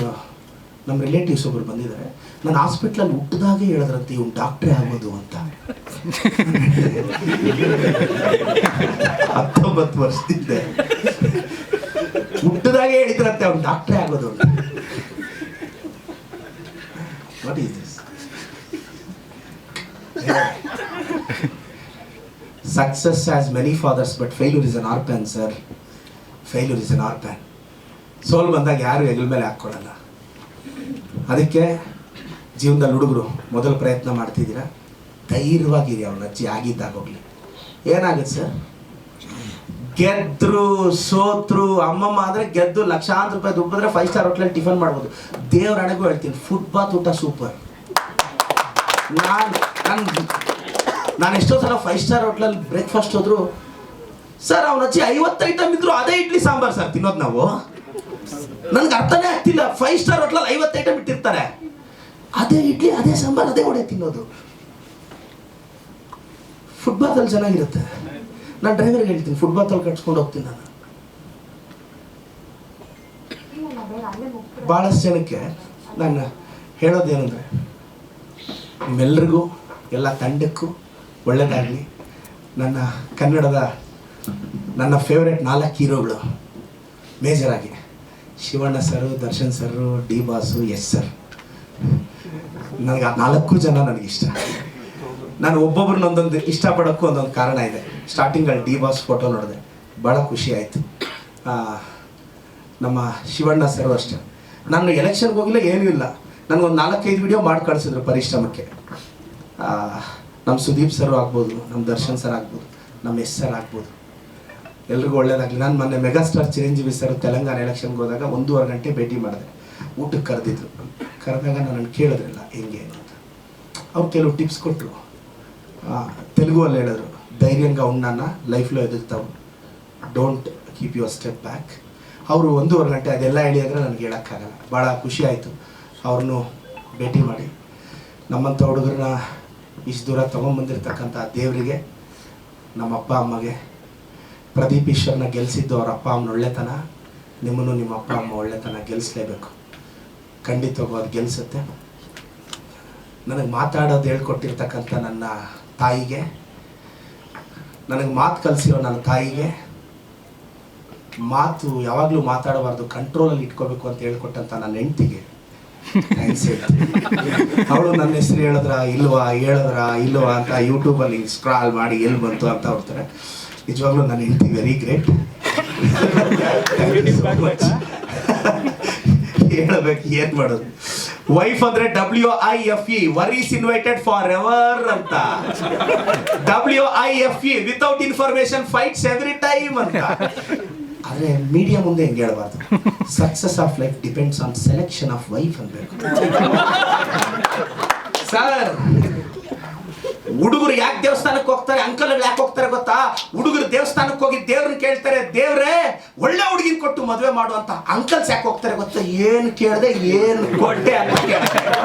ನಮ್ಮ ರಿಲೇಟಿವ್ಸ್ ಒಬ್ರು ಬಂದಿದ್ದಾರೆ, ನನ್ನ ಹಾಸ್ಪಿಟ್ಲಲ್ಲಿ ಹುಟ್ಟಿದಾಗೆ ಹೇಳಿದ್ರಂತೆ ಇವ್ನು ಡಾಕ್ಟ್ರೇ ಆಗೋದು ಅಂತ. 19 ವರ್ಷದಿದ್ದೆ, ಹುಟ್ಟಿದಾಗೆ ಹೇಳಿದ್ರಂತೆ ಅವ್ನು ಡಾಕ್ಟ್ರೇ ಆಗೋದು ಅಂತ. What is this? Success has many fathers, but failure is an orphan, sir. Failure is an orphan. ಸೋಲ್ ಬಂದಾಗ ಯಾರು ಹೆಗಲ ಮೇಲೆ ಹಾಕ್ಕೊಳ್ಳಲ್ಲ. ಅದಕ್ಕೆ ಜೀವನದಲ್ಲಿ ಹುಡುಗರು ಮೊದಲು ಪ್ರಯತ್ನ ಮಾಡ್ತಿದ್ದೀರಾ, ಧೈರ್ಯವಾಗಿರಿ. ಅವ್ನ ಅಜ್ಜಿ ಆಗಿದ್ದಾಗೋಗ್ಲಿ. ಏನಾಗುತ್ತೆ ಸರ್, ಗೆದ್ರು ಸೋತ್ರು, ಅಮ್ಮಮ್ಮ ಆದರೆ ಗೆದ್ದು ಲಕ್ಷಾಂತರ ರೂಪಾಯಿ ದುಡ್ಡು ಬಂದರೆ 5 ಸ್ಟಾರ್ ಹೋಟ್ಲಲ್ಲಿ ಟಿಫನ್ ಮಾಡ್ಬೋದು. ದೇವ್ರ ಹಣೆಗೂ ಹೇಳ್ತೀನಿ, ಫುಟ್ಬಾತ್ ಊಟ ಸೂಪರ್. ನಾನು ಎಷ್ಟೋ ಸಲ 5 ಸ್ಟಾರ್ ಹೋಟ್ಲಲ್ಲಿ ಬ್ರೇಕ್ಫಾಸ್ಟ್ ಹೋದ್ರು, ಸರ್ ಅವನ ಅಜ್ಜಿ 50 ಐಟಮ್ ಇದ್ರು ಅದೇ ಇಡ್ಲಿ ಸಾಂಬಾರ್ ಸರ್ ತಿನ್ನೋದು ನಾವು. ನನ್ಗೆ ಅರ್ಥನೇ ಆಗ್ತಿಲ್ಲ. 5 ಸ್ಟಾರ್ ಹೋಟ್ಲಲ್ಲಿ 50 ಐಟಮ್ ಇಟ್ಟಿರ್ತಾರೆ, ಅದೇ ಇಡ್ಲಿ ಅದೇ ಸಾಂಬಾರ್ ಅದೇ ವಡೆ ತಿನ್ನೋದು. ಫುಟ್ಬಾತಲ್ಲಿ ಚೆನ್ನಾಗಿರುತ್ತೆ. ನಾನು ಡ್ರೈವರ್ಗೆ ಹೇಳ್ತೀನಿ, ಫುಟ್ಬಾತಲ್ಲಿ ಕಟ್ಸ್ಕೊಂಡು ಹೋಗ್ತೀನಿ. ನಾನು ಭಾಳಷ್ಟು ಜನಕ್ಕೆ ನಾನು ಹೇಳೋದೇನೆಂದರೆ, ನಿಮ್ಮೆಲ್ರಿಗೂ ಎಲ್ಲ ತಂಡಕ್ಕೂ ಒಳ್ಳೆಯದಾಗಲಿ. ನನ್ನ ಕನ್ನಡದ ನನ್ನ ಫೇವ್ರೆಟ್ 4 ಹೀರೋಗಳು ಮೇಜರಾಗಿ ಶಿವಣ್ಣ ಸರು, ದರ್ಶನ್ ಸರು, ಡಿ ಬಾಸು, ಎಸ್ ಸರ್. ನನಗೆ ಆ 4 ಜನ ನನಗಿಷ್ಟ. ನಾನು ಒಬ್ಬೊಬ್ರನ್ನ ಒಂದೊಂದು ಇಷ್ಟಪಡೋಕ್ಕೂ ಒಂದೊಂದು ಕಾರಣ ಇದೆ. ಸ್ಟಾರ್ಟಿಂಗಲ್ಲಿ ಡಿ ಬಾಸ್ ಫೋಟೋ ನೋಡಿದೆ, ಭಾಳ ಖುಷಿ ಆಯಿತು. ನಮ್ಮ ಶಿವಣ್ಣ ಸರ್ ಅಷ್ಟೇ, ನಾನು ಎಲೆಕ್ಷನ್ಗೆ ಹೋಗಿಲ್ಲ, ಏನೂ ಇಲ್ಲ, ನನಗೊಂದು 4-5 ವಿಡಿಯೋ ಮಾಡಿ ಕಳಿಸಿದ್ರು ಪರಿಶ್ರಮಕ್ಕೆ. ನಮ್ಮ ಸುದೀಪ್ ಸರ್ ಆಗ್ಬೋದು, ನಮ್ಮ ದರ್ಶನ್ ಸರ್ ಆಗ್ಬೋದು, ನಮ್ಮ ಎಸ್ ಸರ್ ಆಗ್ಬೋದು, ಎಲ್ರಿಗೂ ಒಳ್ಳೇದಾಗಲಿ. ನಾನು ಮೊನ್ನೆ ಮೆಗಾಸ್ಟಾರ್ ಚಿರಂಜೀವಿ ಸರ್ ತೆಲಂಗಾಣ ಎಲೆಕ್ಷನ್ಗೆ ಹೋದಾಗ 1.5 ಗಂಟೆ ಭೇಟಿ ಮಾಡಿದೆ. ಊಟಕ್ಕೆ ಕರೆದಿದ್ರು. ಕರೆದಾಗ ನಾನು ಕೇಳಿದ್ರಲ್ಲ ಹೆಂಗೆ ಅಂತ. ಅವ್ರು ಕೆಲವು ಟಿಪ್ಸ್ ಕೊಟ್ಟರು. ತೆಲುಗುವಲ್ಲಿ ಹೇಳಿದ್ರು, ಧೈರ್ಯಂగా ఉన్నాನ, ಲೈಫ್లో ಎದುರ್ತಾವು, don't keep your step back. ಅವರು 1.5 ಗಂಟೆ ಅದೆಲ್ಲ ಹೇಳಿದ್ರೆ ನನಗೆ ಹೇಳೋಕ್ಕಾಗಲ್ಲ. ಭಾಳ ಖುಷಿ ಆಯಿತು ಅವ್ರನ್ನೂ ಭೇಟಿ ಮಾಡಿ. ನಮ್ಮಂಥ ಹುಡುಗರನ್ನ ಇಷ್ಟು ದೂರ ತೊಗೊಂಬಂದಿರ್ತಕ್ಕಂಥ ದೇವರಿಗೆ, ನಮ್ಮ ಅಪ್ಪ ಅಮ್ಮಗೆ, ಪ್ರದೀಪ್ ಈಶ್ವರ್ನ ಗೆಲ್ಲಿಸಿದ್ದು ಅವ್ರ ಅಪ್ಪ ಅಮ್ಮನ ಒಳ್ಳೆತನ. ನಿಮ್ಮನ್ನು ನಿಮ್ಮ ಅಪ್ಪ ಅಮ್ಮ ಒಳ್ಳೆತನ ಗೆಲ್ಲಿಸ್ಲೇಬೇಕು. ಖಂಡಿತವಾಗೂ ಅದು ಗೆಲ್ಲಿಸುತ್ತೆ. ನನಗೆ ಮಾತಾಡೋದು ಹೇಳ್ಕೊಟ್ಟಿರ್ತಕ್ಕಂಥ ನನ್ನ ತಾಯಿಗೆ, ನನಗೆ ಮಾತು ಕಲಿಸಿರೋ ನನ್ನ ತಾಯಿಗೆ, ಮಾತು ಯಾವಾಗಲೂ ಮಾತಾಡಬಾರ್ದು, ಕಂಟ್ರೋಲಲ್ಲಿ ಇಟ್ಕೋಬೇಕು ಅಂತ ಹೇಳ್ಕೊಟ್ಟಂಥ ನನ್ನ ಹೆಂಡ್ತಿಗೆ ಥ್ಯಾಂಕ್ಸ್ ಹೇಳ್ತೀನಿ. ಅವಳು ನನ್ನ ಹೆಸರು ಹೇಳಿದ್ರಾ ಇಲ್ವಾ ಅಂತ ಯೂಟ್ಯೂಬಲ್ಲಿ ಸ್ಕ್ರಾಲ್ ಮಾಡಿ ಎಲ್ಲಿ ಬಂತು ಅಂತ ಹೋಗ್ತಾರೆ. ನಿಜವಾಗ್ಲೂ ನನ್ನ ಹೆಂಡ್ತಿ ವೆರಿ ಗ್ರೇಟ್. ಹೇಳಬೇಕು, ಏನು ಮಾಡೋದು. ವೈಫ್ ಅಂದ್ರೆ WIFE, worries invited for ever ಅಂತ. WIFE, without information fights every time ಅಂತ. ಆದರೆ ಮೀಡಿಯಾ ಮುಂದೆ ಹೆಂಗೆ ಹೇಳಬಾರ್ದು. Success of life depends on selection of wife ಅನ್ಬೇಕು. ಸರ್, ಹುಡುಗರು ಯಾಕೆ ದೇವಸ್ಥಾನಕ್ಕೆ ಹೋಗ್ತಾರೆ, ಅಂಕಲ್ಗಳು ಯಾಕೆ ಹೋಗ್ತಾರೆ ಗೊತ್ತಾ? ಹುಡುಗರು ದೇವಸ್ಥಾನಕ್ಕೆ ಹೋಗಿ ದೇವ್ರನ್ನ ಕೇಳ್ತಾರೆ, ದೇವ್ರೇ ಒಳ್ಳೆ ಹುಡುಗಿನ ಕೊಟ್ಟು ಮದುವೆ ಮಾಡು ಅಂತ. ಅಂಕಲ್ಸ್ ಯಾಕೆ ಹೋಗ್ತಾರೆ ಗೊತ್ತಾ? ಏನು ಕೇಳಿದೆ ಏನು ಕೊಟ್ಟೆ ಅಂತ ಕೇಳ್ತಾರೆ.